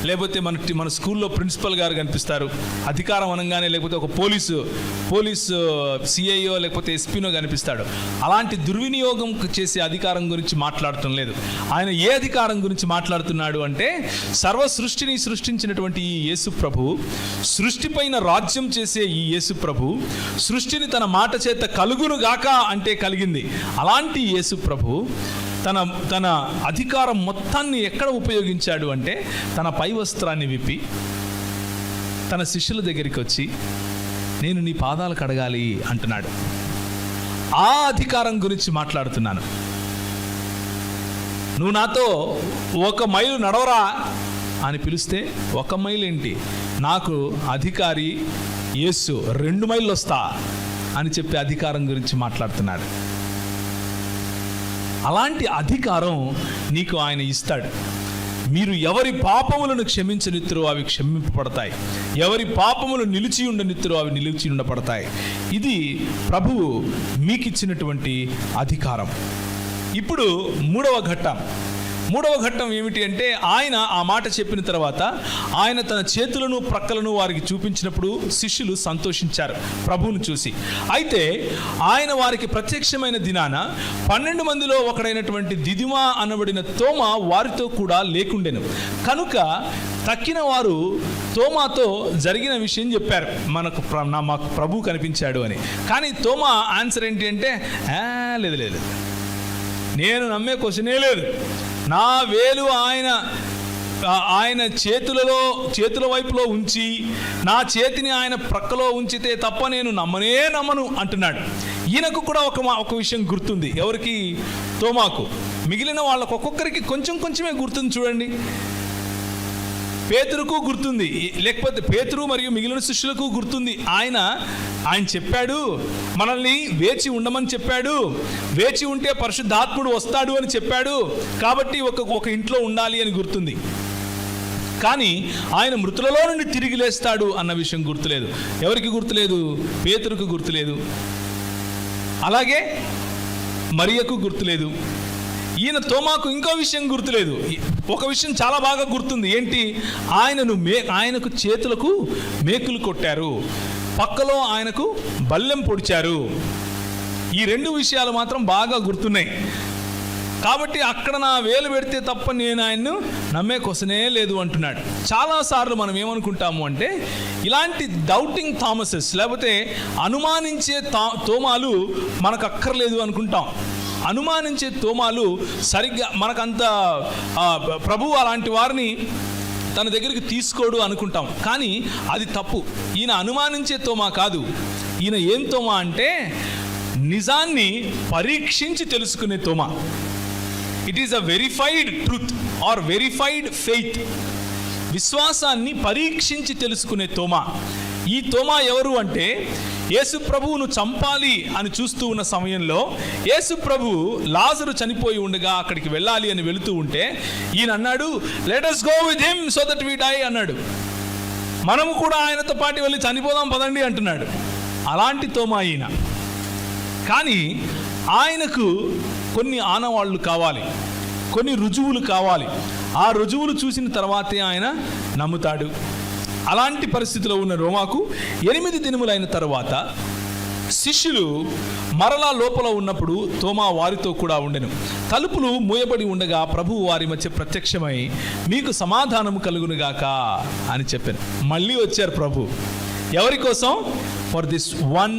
లేకపోతే మన స్కూల్లో ప్రిన్సిపల్ గారు కనిపిస్తారు. అధికారం అనగానే లేకపోతే ఒక పోలీసు సిఐఓ లేకపోతే ఎస్పీనో కనిపిస్తాడు. అలాంటి దుర్వినియోగం చేసే అధికారం గురించి మాట్లాడటం లేదు. ఆయన ఏ అధికారం గురించి మాట్లాడుతున్నాడు అంటే, సర్వ సృష్టిని సృష్టించినటువంటి ఈ యేసు ప్రభు, సృష్టిపైన రాజ్యం చేసే ఈ యేసు ప్రభు, సృష్టిని తన మాట చేత కలుగును గాక అంటే కలిగింది. అలాంటి యేసు ప్రభు తన అధికారం మొత్తాన్ని ఎక్కడ ఉపయోగించాడు అంటే, తన పై వస్త్రాన్ని విప్పి తన శిష్యుల దగ్గరికి వచ్చి, నేను నీ పాదాలు కడగాలి అంటున్నాడు. ఆ అధికారం గురించి మాట్లాడుతున్నాను. నువ్వు నాతో 1 మైలు నడవరా అని పిలిస్తే 1 మైలు ఏంటి, నాకు అధికారి యేసు 2 మైళ్ళు వస్తా అని చెప్పే అధికారం గురించి మాట్లాడుతున్నాడు. అలాంటి అధికారం నీకు ఆయన ఇస్తాడు. మీరు ఎవరి పాపములను క్షమించనిత్తురో అవి క్షమింపబడతాయి, ఎవరి పాపములు నిలిచి ఉండనిత్తురో అవి నిలిచి ఉండబడతాయి. ఇది ప్రభువు మీకిచ్చినటువంటి అధికారం. ఇప్పుడు మూడవ ఘట్టం ఏమిటి అంటే, ఆయన ఆ మాట చెప్పిన తర్వాత ఆయన తన చేతులను ప్రక్కలను వారికి చూపించినప్పుడు శిష్యులు సంతోషించారు ప్రభువును చూసి. అయితే ఆయన వారికి ప్రత్యక్షమైన దినాన 12 మందిలో ఒకడైనటువంటి దిదిమా అనబడిన తోమా వారితో కూడా లేకుండెను. కనుక తక్కిన వారు తోమాతో జరిగిన విషయం చెప్పారు, మాకు ప్రభు కనిపించాడు అని. కానీ తోమా ఆన్సర్ ఏంటి అంటే, లేదు, నేను నమ్మే క్వశ్చనే లేదు. నా వేలు ఆయన చేతుల వైపులో ఉంచి నా చేతిని ఆయన ప్రక్కలో ఉంచితే తప్ప నేను నమ్మను అంటున్నాడు. ఈయనకు కూడా ఒక విషయం గుర్తుంది. ఎవరికి? తోమాకు. మిగిలిన వాళ్ళకు ఒక్కొక్కరికి కొంచెమే గుర్తుంది. చూడండి, పేతురుకు గుర్తుంది, లేకపోతే పేతురు మరియు మిగిలిన శిష్యులకు గుర్తుంది. ఆయన చెప్పాడు, మనల్ని వేచి ఉండమని చెప్పాడు, వేచి ఉంటే పరిశుద్ధాత్ముడు వస్తాడు అని చెప్పాడు, కాబట్టి ఒక ఇంట్లో ఉండాలి అని గుర్తుంది. కానీ ఆయన మృతులలో నుండి తిరిగి లేస్తాడు అన్న విషయం గుర్తులేదు. ఎవరికి గుర్తులేదు? పేతురుకు గుర్తులేదు, అలాగే మరియకు గుర్తులేదు. ఈయన తోమాకు ఇంకో విషయం గుర్తులేదు. ఒక విషయం చాలా బాగా గుర్తుంది. ఏంటి? ఆయనకు చేతులకు మేకులు కొట్టారు, పక్కలో ఆయనకు బల్లెం పొడిచారు. ఈ 2 విషయాలు మాత్రం బాగా గుర్తున్నాయి. కాబట్టి అక్కడ నా వేలు పెడితే తప్ప నేను ఆయన్ను నమ్మే క్వశ్చనే లేదు అంటున్నాడు. చాలాసార్లు మనం ఏమనుకుంటాము అంటే ఇలాంటి డౌటింగ్ థామసెస్ లేకపోతే అనుమానించే తోమాలు మనకు అక్కర్లేదు అనుకుంటాం. అనుమానించే తోమాలు సరిగ్గా మనకంత ప్రభువు అలాంటి వారిని తన దగ్గరికి తీసుకోడు అనుకుంటాం. కానీ అది తప్పు. ఈయన అనుమానించే తోమా కాదు. ఈయన ఏం తోమా అంటే నిజాన్ని పరీక్షించి తెలుసుకునే తోమా. It is a verified truth or verified faith. విశ్వాసాన్ని పరీక్షించి తెలుసుకునే తోమా. ఈ తోమా ఎవరు అంటే యేసు ప్రభువును చంపాలి అని చూస్తూ ఉన్న సమయంలో యేసు ప్రభువు లాజరు చనిపోయి ఉండగా అక్కడికి వెళ్ళాలి అని వెళుతూ ఉంటే ఈయన అన్నాడు, let us go with him so that we die అన్నాడు. మనము కూడా ఆయనతో పాటు వెళ్ళి చనిపోదాం పదండి అంటున్నాడు. అలాంటి తోమా ఈయన. కానీ ఆయనకు కొన్ని ఆనవాళ్ళు కావాలి, కొన్ని రుజువులు కావాలి. ఆ రుజువులు చూసిన తర్వాతే ఆయన నమ్ముతాడు. అలాంటి పరిస్థితిలో ఉన్న రోమాకు 8 దినములైన తర్వాత శిష్యులు మరలా లోపల ఉన్నప్పుడు తోమా వారితో కూడా ఉండెను. తలుపులు మూయబడి ఉండగా ప్రభువు వారి మధ్య ప్రత్యక్షమై మీకు సమాధానము కలుగునుగాక అని చెప్పాను. మళ్ళీ వచ్చారు ప్రభు. ఎవరి కోసం? For this one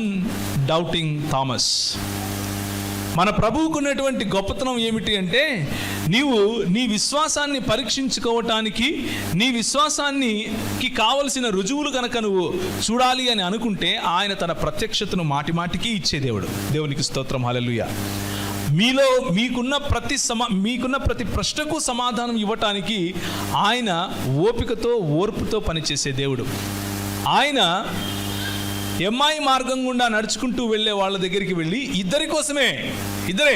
doubting Thomas. మన ప్రభువుకు ఉన్నటువంటి గొప్పతనం ఏమిటి అంటే నీవు నీ విశ్వాసాన్ని పరీక్షించుకోవటానికి, నీ విశ్వాసానికి కావలసిన రుజువులు కనుక నువ్వు చూడాలి అని అనుకుంటే ఆయన తన ప్రత్యక్షతను మాటిమాటికి ఇచ్చే దేవుడు. దేవునికి స్తోత్రం, హల్లెలూయా. మీలో మీకున్న ప్రతి ప్రశ్నకు సమాధానం ఇవ్వటానికి ఆయన ఓపికతో ఓర్పుతో పనిచేసే దేవుడు. ఆయన ఎమ్మాయి మార్గం గుండా నడుచుకుంటూ వెళ్ళే వాళ్ళ దగ్గరికి వెళ్ళి ఇద్దరే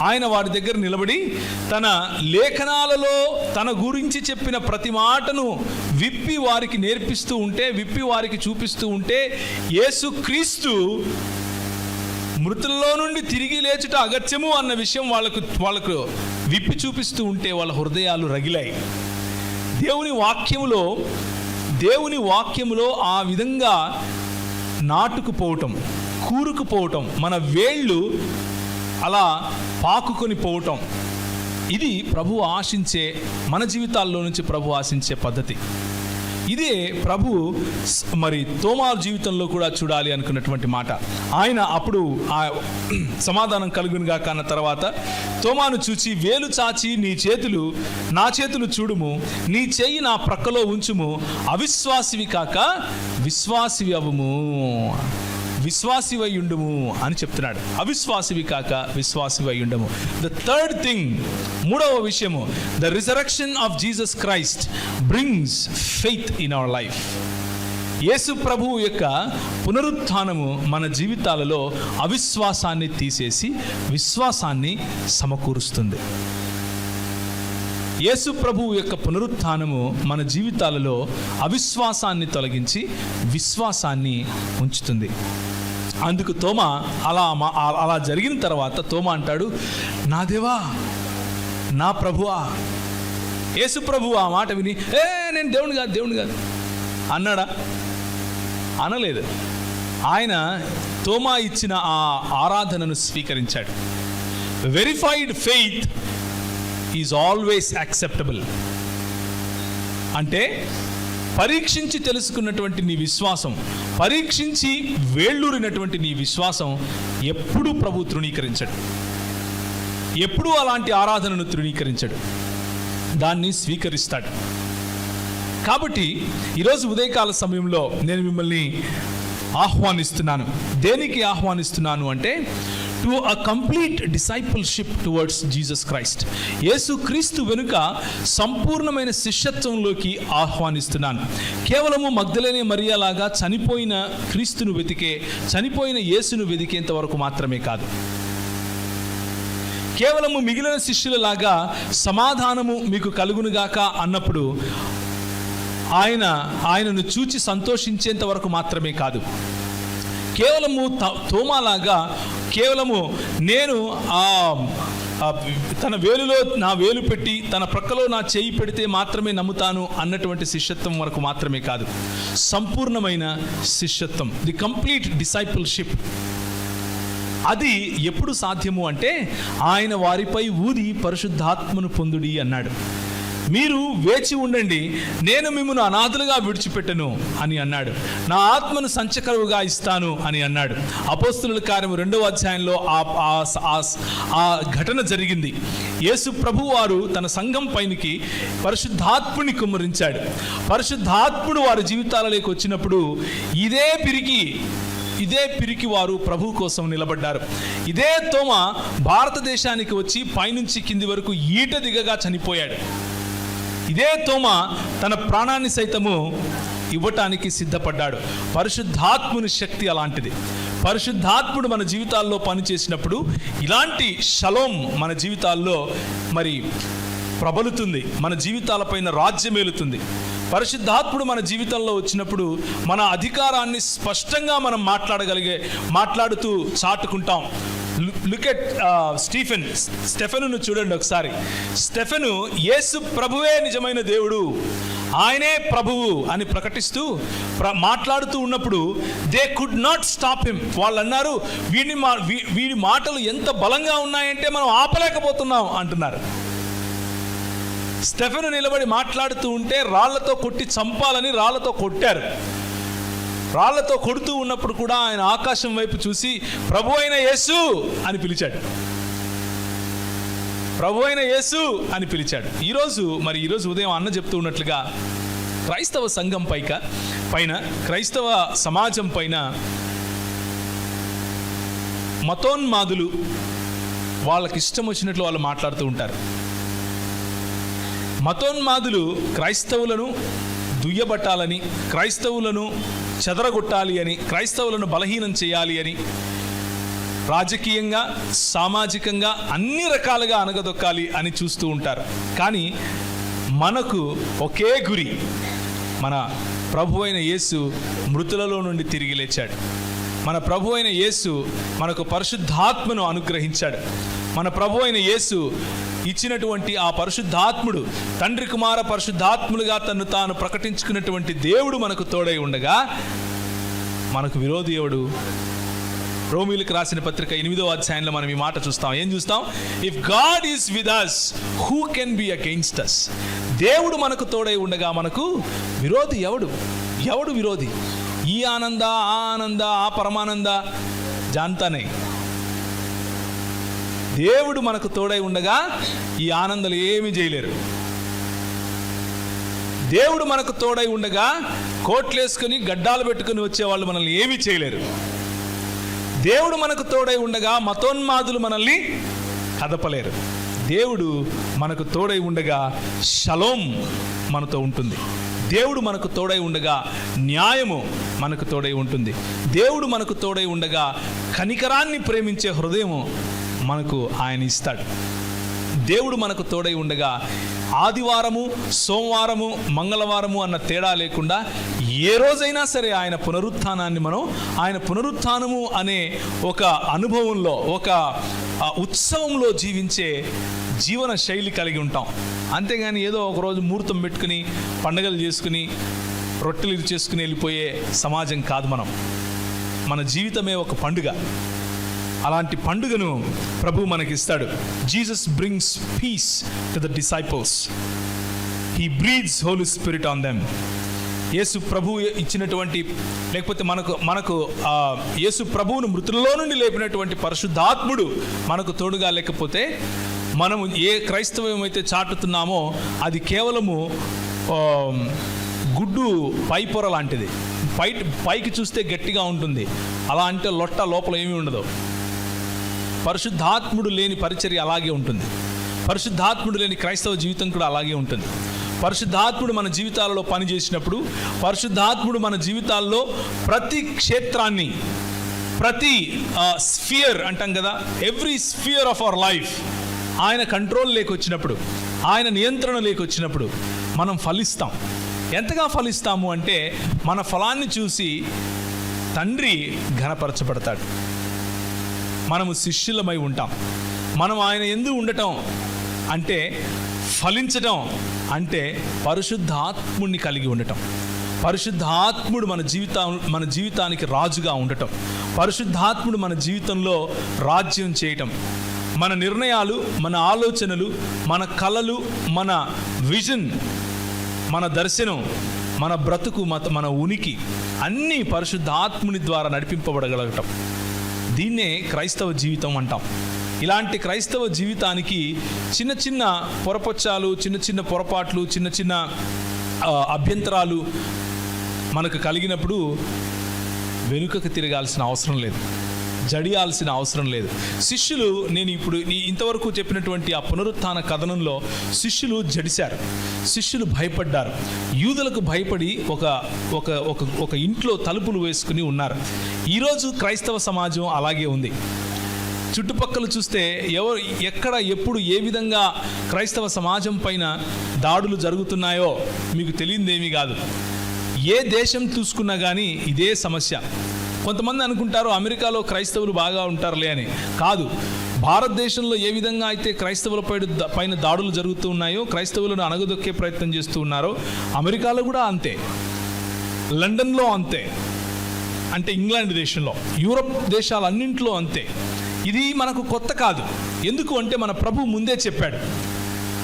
ఆయన వారి దగ్గర నిలబడి తన లేఖనాలలో తన గురించి చెప్పిన ప్రతి మాటను విప్పి వారికి నేర్పిస్తూ ఉంటే, విప్పి వారికి చూపిస్తూ ఉంటే యేసుక్రీస్తు మృతుల్లో నుండి తిరిగి లేచుట అగత్యము అన్న విషయం వాళ్ళకు విప్పి చూపిస్తూ ఉంటే వాళ్ళ హృదయాలు రగిలాయి. దేవుని వాక్యములో ఆ విధంగా నాటుకుపోవటం, కూరుకుపోవటం, మన వేళ్ళు అలా పాకుకొని పోవటం, ఇది ప్రభు ఆశించే, మన జీవితాల్లో నుంచి ప్రభు ఆశించే పద్ధతి. ఇదే ప్రభు మరి తోమా జీవితంలో కూడా చూడాలి అనుకున్నటువంటి మాట. ఆయన అప్పుడు ఆ సమాధానం కలుగునుగా కన్న తర్వాత తోమాను చూచి, వేలు చాచి నా చేతులు చూడుము, నీ చెయ్యి నా ప్రక్కలో ఉంచుము, అవిశ్వాసివి కాక విశ్వాసివి అవ్వుము, విశ్వాసివై ఉండుము అని చెప్తున్నాడు. అవిశ్వాసివి కాక విశ్వాసివై ఉండుము. ద థర్డ్ థింగ్, మూడవ విషయము, the resurrection of Jesus Christ brings faith in our life. యేసు ప్రభువు యొక్క పునరుత్థానము మన జీవితాలలో అవిశ్వాసాన్ని తీసేసి విశ్వాసాన్ని సమకూరుస్తుంది. యేసు ప్రభువు యొక్క పునరుత్థానము మన జీవితాలలో అవిశ్వాసాన్ని తొలగించి విశ్వాసాన్ని ఉంచుతుంది. అందుకు తోమా అలా జరిగిన తర్వాత తోమా అంటాడు, నా దేవా, నా ప్రభువా. యేసు ప్రభువు ఆ మాట విని నేను దేవుని కాదు అన్నాడా? అనలేదు. ఆయన తోమా ఇచ్చిన ఆ ఆరాధనను స్వీకరించాడు. Verified faith is always acceptable. అంటే పరీక్షించి తెలుసుకున్నటువంటి నీ విశ్వాసం, పరీక్షించి వేళ్ళూరినటువంటి నీ విశ్వాసం ఎప్పుడూ ప్రభు తృణీకరించడు. ఎప్పుడూ అలాంటి ఆరాధనను తృణీకరించడు, దాన్ని స్వీకరిస్తాడు. కాబట్టి ఈరోజు ఉదయకాల సమయంలో నేను మిమ్మల్ని ఆహ్వానిస్తున్నాను. దేనికి ఆహ్వానిస్తున్నాను అంటే to a complete discipleship towards Jesus Christ. యేసు క్రీస్తు వెనుక సంపూర్ణమైన శిష్యత్వంలోకి ఆహ్వానిస్తున్నాను. కేవలము మగ్దలేనే మరియలాగా చనిపోయిన క్రీస్తును చనిపోయిన యేసును వెతికేంత వరకు మాత్రమే కాదు, కేవలము మిగిలిన శిష్యులలాగా సమాధానము మీకు కలుగునుగాక అన్నప్పుడు ఆయనను చూచి సంతోషించేంత వరకు మాత్రమే కాదు, కేవలము తోమాలాగా కేవలము నేను తన వేలులో నా వేలు పెట్టి తన ప్రక్కలో నా చేయి పెడితే మాత్రమే నమ్ముతాను అన్నటువంటి శిష్యత్వం వరకు మాత్రమే కాదు, సంపూర్ణమైన శిష్యత్వం, ది కంప్లీట్ డిసైపుల్షిప్. అది ఎప్పుడు సాధ్యము అంటే ఆయన వారిపై ఊది పరిశుద్ధాత్మను పొందుడి అన్నాడు. మీరు వేచి ఉండండి, నేను మిమ్మల్ని అనాథలుగా విడిచిపెట్టను అని అన్నాడు. నా ఆత్మను సంచకరువుగా ఇస్తాను అని అన్నాడు. అపోస్తలుల కార్యము 2వ అధ్యాయంలో ఆ ఘటన జరిగింది. యేసు ప్రభు వారు తన సంఘం పైనికి పరిశుద్ధాత్ముని కుమ్మరించాడు. పరిశుద్ధాత్ముడు వారి జీవితాలలోకి వచ్చినప్పుడు ఇదే పిరికి వారు ప్రభు కోసం నిలబడ్డారు. ఇదే తోమ భారతదేశానికి వచ్చి పైనుంచి కింది వరకు ఈట దిగగా చనిపోయాడు. ఇదే తోమ తన ప్రాణాన్ని సైతము ఇవ్వటానికి సిద్ధపడ్డాడు. పరిశుద్ధాత్ముని శక్తి అలాంటిది. పరిశుద్ధాత్ముడు మన జీవితాల్లో పనిచేసినప్పుడు ఇలాంటి షలోం మన జీవితాల్లో మరి ప్రబలుతుంది, మన జీవితాలపైన రాజ్యమేలుతుంది. పరిశుద్ధాత్ముడు మన జీవితంలో వచ్చినప్పుడు మన అధికారాన్ని స్పష్టంగా మనం మాట్లాడుతూ చాటుకుంటాం. లుక్ ఎట్ స్టెఫెనును చూడండి ఒకసారి. స్టెఫెను యేసు ప్రభువే నిజమైన దేవుడు, ఆయనే ప్రభువు అని ప్రకటిస్తూ మాట్లాడుతూ ఉన్నప్పుడు they could not stop him. వాళ్ళు అన్నారు, వీడి మాటలు ఎంత బలంగా ఉన్నాయంటే మనం ఆపలేకపోతున్నాం అంటున్నారు. స్టెఫెను నిలబడి మాట్లాడుతూ ఉంటే రాళ్లతో కొట్టి చంపాలని రాళ్లతో కొట్టారు. రాళ్లతో కొడుతూ ఉన్నప్పుడు కూడా ఆయన ఆకాశం వైపు చూసి ప్రభు అయిన యేసు అని పిలిచాడు. ప్రభు అయిన యేసు అని పిలిచాడు. ఈరోజు ఉదయం అన్న చెప్తూ ఉన్నట్లుగా క్రైస్తవ సంఘం పైన క్రైస్తవ సమాజం పైన మతోన్మాదులు వాళ్ళకి ఇష్టం వచ్చినట్లు వాళ్ళు మాట్లాడుతూ ఉంటారు. మతోన్మాదులు క్రైస్తవులను దుయ్యబట్టాలని, క్రైస్తవులను చెదరగొట్టాలి అని, క్రైస్తవులను బలహీనం చేయాలి అని, రాజకీయంగా సామాజికంగా అన్ని రకాలుగా అనగదొక్కాలి అని చూస్తూ ఉంటారు. కానీ మనకు ఒకే గురి, మన ప్రభు అయిన యేసు మృతులలో నుండి తిరిగి లేచాడు. మన ప్రభు అయిన యేసు మనకు పరిశుద్ధాత్మను అనుగ్రహించాడు. మన ప్రభు అయిన యేసు ఇచ్చినటువంటి ఆ పరిశుద్ధాత్ముడు, తండ్రి కుమార పరిశుద్ధాత్ములుగా తను తాను ప్రకటించుకున్నటువంటి దేవుడు మనకు తోడై ఉండగా మనకు విరోధి ఎవడు? రోమీయులకు రాసిన పత్రిక 8వ అధ్యాయంలో మనం ఈ మాట చూస్తాం. ఏం చూస్తాం? If God is with us, who can be against us? దేవుడు మనకు తోడై ఉండగా మనకు విరోధి ఎవడు విరోధి? ఈ ఆనంద, ఆ ఆనంద, ఆ పరమానంద జాంతానే. దేవుడు మనకు తోడై ఉండగా ఈ ఆనందాలు ఏమీ చేయలేరు. దేవుడు మనకు తోడై ఉండగా కోట్లేసుకొని గడ్డాలు పెట్టుకుని వచ్చేవాళ్ళు మనల్ని ఏమీ చేయలేరు. దేవుడు మనకు తోడై ఉండగా మతోన్మాదులు మనల్ని కదపలేరు. దేవుడు మనకు తోడై ఉండగా షలోం మనతో ఉంటుంది. దేవుడు మనకు తోడై ఉండగా న్యాయము మనకు తోడై ఉంటుంది. దేవుడు మనకు తోడై ఉండగా కనికరాన్ని ప్రేమించే హృదయము మనకు ఆయన ఇస్తాడు. దేవుడు మనకు తోడై ఉండగా ఆదివారము, సోమవారము, మంగళవారము అన్న తేడా లేకుండా ఏ రోజైనా సరే ఆయన పునరుత్థానము అనే ఒక అనుభవంలో, ఒక ఉత్సవంలో జీవించే జీవన శైలి కలిగి ఉంటాం. అంతేగాని ఏదో ఒకరోజు ముహూర్తం పెట్టుకుని పండగలు చేసుకుని రొట్టెలు చేసుకుని వెళ్ళిపోయే సమాజం కాదు మనం. మన జీవితమే ఒక పండుగ. అలాంటి పండుగను ప్రభు మనకిస్తాడు. Jesus brings peace to the disciples. He breathes Holy Spirit on them. యేసు ప్రభు ఇచ్చినటువంటి, లేకపోతే మనకు యేసు ప్రభువును మృతుల్లో నుండి లేపినటువంటి పరిశుద్ధాత్ముడు మనకు తోడుగా లేకపోతే మనము ఏ క్రైస్తవం అయితే చాటుతున్నామో అది కేవలము గుడ్డు పైపొర లాంటిది. పైకి చూస్తే గట్టిగా ఉంటుంది, అలా అంటే లొట్ట లోపల ఏమీ ఉండదు. పరిశుద్ధాత్ముడు లేని పరిచర్య అలాగే ఉంటుంది. పరిశుద్ధాత్ముడు లేని క్రైస్తవ జీవితం కూడా అలాగే ఉంటుంది. పరిశుద్ధాత్ముడు మన జీవితాలలో పనిచేసినప్పుడు, పరిశుద్ధాత్ముడు మన జీవితాల్లో ప్రతి క్షేత్రాన్ని, ప్రతి స్ఫియర్ అంటాం కదా, every sphere of our life ఆయన కంట్రోల్ లేకొచ్చినప్పుడు, ఆయన నియంత్రణ లేకొచ్చినప్పుడు మనం ఫలిస్తాం. ఎంతగా ఫలిస్తాము అంటే మన ఫలాన్ని చూసి తండ్రి ఘనపరచబడతాడు. మనము శిష్యులమై ఉంటాం. మనం ఆయన యందు ఉండటం అంటే, ఫలించటం అంటే పరిశుద్ధాత్ముడిని కలిగి ఉండటం. పరిశుద్ధాత్ముడు మన జీవితానికి రాజుగా ఉండటం. పరిశుద్ధాత్ముడు మన జీవితంలో రాజ్యం చేయటం, మన నిర్ణయాలు, మన ఆలోచనలు, మన కలలు, మన విజన్, మన దర్శనం, మన బ్రతుకు, మన ఉనికి అన్నీ పరిశుద్ధాత్ముని ద్వారా నడిపింపబడగలగటం, దీన్నే క్రైస్తవ జీవితం అంటాం. ఇలాంటి క్రైస్తవ జీవితానికి చిన్న చిన్న పొరపచ్చాలు, చిన్న చిన్న పొరపాట్లు, చిన్న చిన్న అభ్యంతరాలు మనకు కలిగినప్పుడు వెనుకకు తిరగాల్సిన అవసరం లేదు, జడియాల్సిన అవసరం లేదు. శిష్యులు, నేను ఇప్పుడు ఇంతవరకు చెప్పినటువంటి ఆ పునరుత్థాన కథనంలో శిష్యులు జడిశారు, శిష్యులు భయపడ్డారు. యూదులకు భయపడి ఒక ఇంట్లో తలుపులు వేసుకుని ఉన్నారు. ఈరోజు క్రైస్తవ సమాజం అలాగే ఉంది. చుట్టుపక్కల చూస్తే ఎక్కడ ఎప్పుడు ఏ విధంగా క్రైస్తవ సమాజం పైన దాడులు జరుగుతున్నాయో మీకు తెలియదేమీ కాదు. ఏ దేశం చూసుకున్నా కానీ ఇదే సమస్య. కొంతమంది అనుకుంటారు అమెరికాలో క్రైస్తవులు బాగా ఉంటారులే అని. కాదు, భారతదేశంలో ఏ విధంగా అయితే క్రైస్తవుల పైన దాడులు జరుగుతూ ఉన్నాయో, క్రైస్తవులను అణగదొక్కే ప్రయత్నం చేస్తూ ఉన్నారో, అమెరికాలో కూడా అంతే, లండన్లో అంతే, అంటే ఇంగ్లాండ్ దేశంలో, యూరప్ దేశాలన్నింటిలో అంతే. ఇది మనకు కొత్త కాదు. ఎందుకు అంటే మన ప్రభు ముందే చెప్పాడు.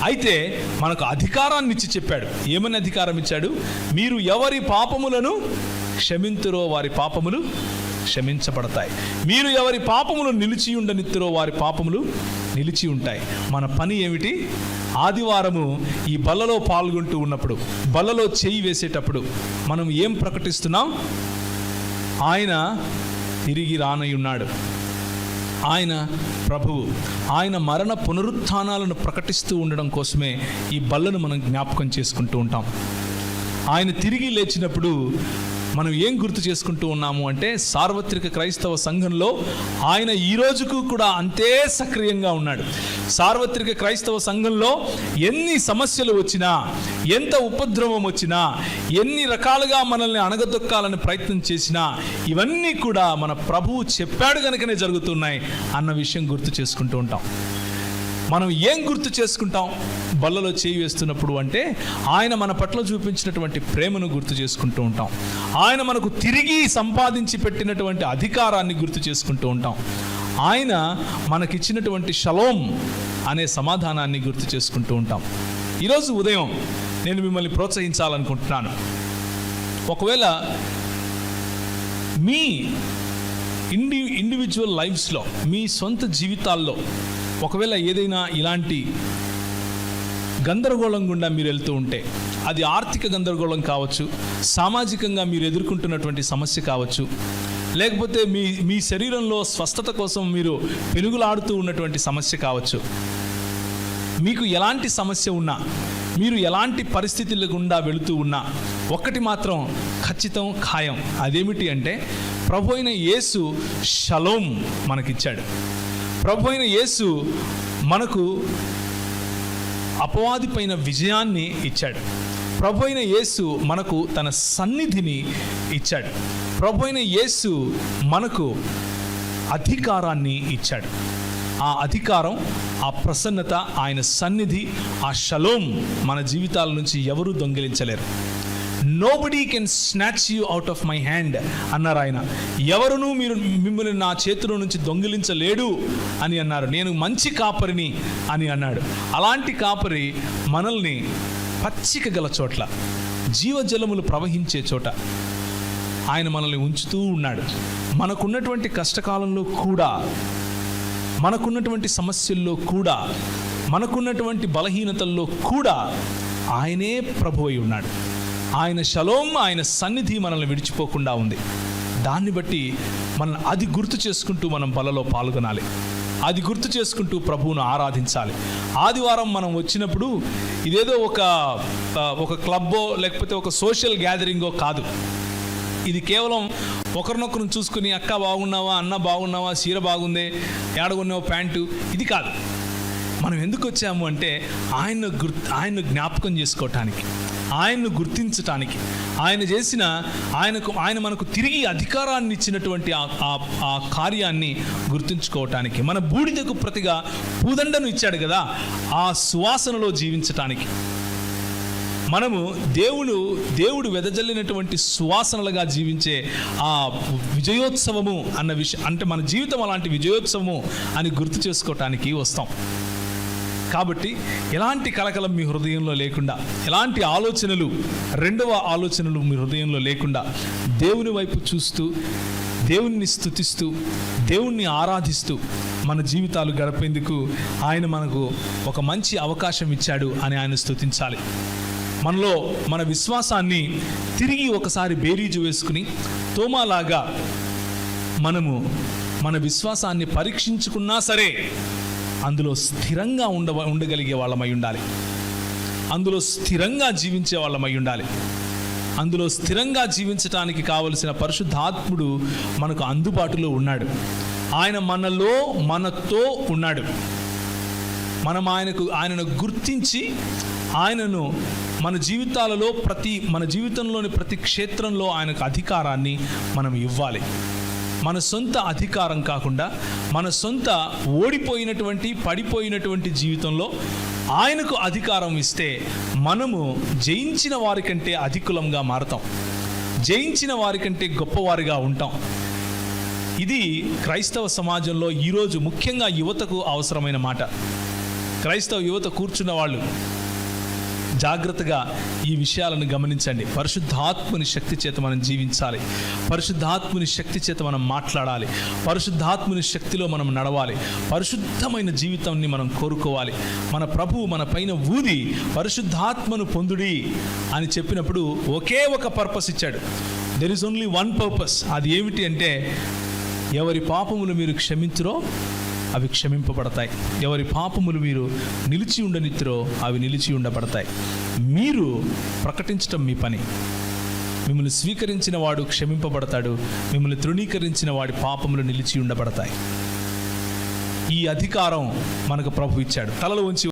అయితే మనకు అధికారాన్ని ఇచ్చి చెప్పాడు. ఏమని అధికారం ఇచ్చాడు? మీరు ఎవరి పాపములను క్షమింతురో వారి పాపములు క్షమించబడతాయి, మీరు ఎవరి పాపములు నిలిచి ఉండనిత్తురో వారి పాపములు నిలిచి ఉంటాయి. మన పని ఏమిటి? ఆదివారము ఈ బల్లలో పాల్గొంటూ ఉన్నప్పుడు, బల్లలో చేయి వేసేటప్పుడు మనం ఏం ప్రకటిస్తున్నాం? ఆయన తిరిగి రానయ్యున్నాడు, ఆయన ప్రభువు, ఆయన మరణ పునరుత్థానాలను ప్రకటిస్తూ ఉండడం కోసమే ఈ బల్లను మనం జ్ఞాపకం చేసుకుంటూ ఉంటాం. ఆయన తిరిగి లేచినప్పుడు మనం ఏం గుర్తు చేసుకుంటూ ఉన్నాము అంటే, సార్వత్రిక క్రైస్తవ సంఘంలో ఆయన ఈ రోజుకు కూడా అంతే సక్రియంగా ఉన్నాడు. సార్వత్రిక క్రైస్తవ సంఘంలో ఎన్ని సమస్యలు వచ్చినా, ఎంత ఉపద్రవం వచ్చినా, ఎన్ని రకాలుగా మనల్ని అణగదొక్కాలని ప్రయత్నం చేసినా, ఇవన్నీ కూడా మన ప్రభువు చెప్పాడు కనుకనే జరుగుతున్నాయి అన్న విషయం గుర్తు చేసుకుంటూ ఉంటాం. మనం ఏం గుర్తు చేసుకుంటాం బల్లలో చేయి వేస్తున్నప్పుడు అంటే, ఆయన మన పట్ల చూపించినటువంటి ప్రేమను గుర్తు చేసుకుంటూ ఉంటాం. ఆయన మనకు తిరిగి సంపాదించి పెట్టినటువంటి అధికారాన్ని గుర్తు చేసుకుంటూ ఉంటాం. ఆయన మనకిచ్చినటువంటి షలోం అనే సమాధానాన్ని గుర్తు చేసుకుంటూ ఉంటాం. ఈరోజు ఉదయం నేను మిమ్మల్ని ప్రోత్సహించాలనుకుంటున్నాను. ఒకవేళ మీ ఇండివిజువల్ లైఫ్స్లో, మీ సొంత జీవితాల్లో ఒకవేళ ఏదైనా ఇలాంటి గందరగోళం గుండా మీరు వెళ్తూ ఉంటే, అది ఆర్థిక గందరగోళం కావచ్చు, సామాజికంగా మీరు ఎదుర్కొంటున్నటువంటి సమస్య కావచ్చు, లేకపోతే మీ శరీరంలో స్వస్థత కోసం మీరు పెనుగులాడుతూ ఉన్నటువంటి సమస్య కావచ్చు, మీకు ఎలాంటి సమస్య ఉన్నా, మీరు ఎలాంటి పరిస్థితుల గుండా వెళుతూ ఉన్నా, ఒక్కటి మాత్రం ఖచ్చితం, ఖాయం. అదేమిటి అంటే, ప్రభు అయిన యేసు షలోం మనకిచ్చాడు. ప్రభు అయిన యేసు మనకు అపవాది పైన విజయాన్ని ఇచ్చాడు. ప్రభు అయిన యేసు మనకు తన సన్నిధిని ఇచ్చాడు. ప్రభు అయిన యేసు మనకు అధికారాన్ని ఇచ్చాడు. ఆ అధికారం, ఆ ప్రసన్నత, ఆయన సన్నిధి, ఆ షలోం మన జీవితాల నుంచి ఎవరూ దొంగిలించలేరు. Nobody can snatch you out of my hand అన్నారు ఆయన. ఎవరునూ మిమ్మల్ని నా చేతిలో నుంచి దొంగిలించలేడు అని అన్నారు. నేను మంచి కాపరిని అని అన్నాడు. అలాంటి కాపరి మనల్ని పచ్చిక గల చోట్ల, జీవజలములు ప్రవహించే చోట ఆయన మనల్ని ఉంచుతూ ఉన్నాడు. మనకున్నటువంటి కష్టకాలంలో కూడా, మనకున్నటువంటి సమస్యల్లో కూడా, మనకున్నటువంటి బలహీనతల్లో కూడా ఆయనే ప్రభువు అయి ఉన్నాడు. ఆయన షలోం, ఆయన సన్నిధి మనల్ని విడిచిపోకుండా ఉంది. దాన్ని బట్టి మనం అది గుర్తు చేసుకుంటూ మనం బలలో పాల్గొనాలి. అది గుర్తు చేసుకుంటూ ప్రభువును ఆరాధించాలి. ఆదివారం మనం వచ్చినప్పుడు ఇదేదో ఒక క్లబ్బో లేకపోతే ఒక సోషల్ గ్యాదరింగో కాదు. ఇది కేవలం ఒకరినొకరిని చూసుకుని అక్క బాగున్నావా, అన్న బాగున్నావా, చీర బాగుందే, ఏడగొన్నావా ప్యాంటు, ఇది కాదు. మనం ఎందుకు వచ్చాము అంటే ఆయన్ను జ్ఞాపకం చేసుకోవటానికి, ఆయన్ను గుర్తించటానికి, ఆయన మనకు తిరిగి అధికారాన్ని ఇచ్చినటువంటి ఆ కార్యాన్ని గుర్తుంచుకోవటానికి, మన బూడిదకు ప్రతిగా పూదండను ఇచ్చాడు కదా, ఆ సువాసనలో జీవించటానికి, మనము దేవుడు వెదజల్లినటువంటి సువాసనలుగా జీవించే ఆ విజయోత్సవము అన్న విషయం, అంటే మన జీవితం అలాంటి విజయోత్సవము అని గుర్తు చేసుకోవటానికి వస్తాం. కాబట్టి ఎలాంటి కలకలం మీ హృదయంలో లేకుండా, ఎలాంటి ఆలోచనలు, రెండవ ఆలోచనలు మీ హృదయంలో లేకుండా దేవుని వైపు చూస్తూ, దేవుణ్ణి స్తుతిస్తూ, దేవుణ్ణి ఆరాధిస్తూ మన జీవితాలు గడిపేందుకు ఆయన మనకు ఒక మంచి అవకాశం ఇచ్చాడు అని ఆయన స్తుతించాలి. మనలో మన విశ్వాసాన్ని తిరిగి ఒకసారి బేరీజు వేసుకుని తోమాలాగా మనము మన విశ్వాసాన్ని పరీక్షించుకున్నా సరే అందులో స్థిరంగా ఉండగలిగే వాళ్ళమై ఉండాలి. అందులో స్థిరంగా జీవించే వాళ్ళమై ఉండాలి. అందులో స్థిరంగా జీవించటానికి కావలసిన పరిశుద్ధాత్ముడు మనకు అందుబాటులో ఉన్నాడు. ఆయన మనతో ఉన్నాడు. మనం ఆయనను గుర్తించి ఆయనను మన జీవితంలోని ప్రతి క్షేత్రంలో ఆయనకు అధికారాన్ని మనం ఇవ్వాలి. మన సొంత అధికారం కాకుండా మన సొంత పడిపోయినటువంటి జీవితంలో ఆయనకు అధికారం ఇస్తే మనము జయించిన వారికంటే అధికులంగా మారతాం, జయించిన వారికంటే గొప్పవారిగా ఉంటాం. ఇది క్రైస్తవ సమాజంలో ఈరోజు ముఖ్యంగా యువతకు అవసరమైన మాట. క్రైస్తవ యువత కూర్చున్న వాళ్ళు జాగ్రత్తగా ఈ విషయాలను గమనించండి. పరిశుద్ధాత్ముని శక్తి చేత మనం జీవించాలి. పరిశుద్ధాత్ముని శక్తి చేత మనం మాట్లాడాలి. పరిశుద్ధాత్ముని శక్తిలో మనం నడవాలి. పరిశుద్ధమైన జీవితాన్ని మనం కోరుకోవాలి. మన ప్రభువు మన పైన ఊది పరిశుద్ధాత్మను పొందుడి అని చెప్పినప్పుడు ఒకే ఒక పర్పస్ ఇచ్చాడు. There is only one purpose. అది ఏమిటి అంటే, ఎవరి పాపములు మీరు క్షమించురో అవి క్షమింపబడతాయి, ఎవరి పాపములు మీరు నిలిచి ఉండనిత్తురో అవి నిలిచి ఉండబడతాయి. మీరు ప్రకటించటం మీ పని. మిమ్మల్ని స్వీకరించిన వాడు క్షమింపబడతాడు, మిమ్మల్ని తృణీకరించిన వాడి పాపములు నిలిచి ఉండబడతాయి. ఈ అధికారం మనకు ప్రభు ఇచ్చాడు. తలలు వంచి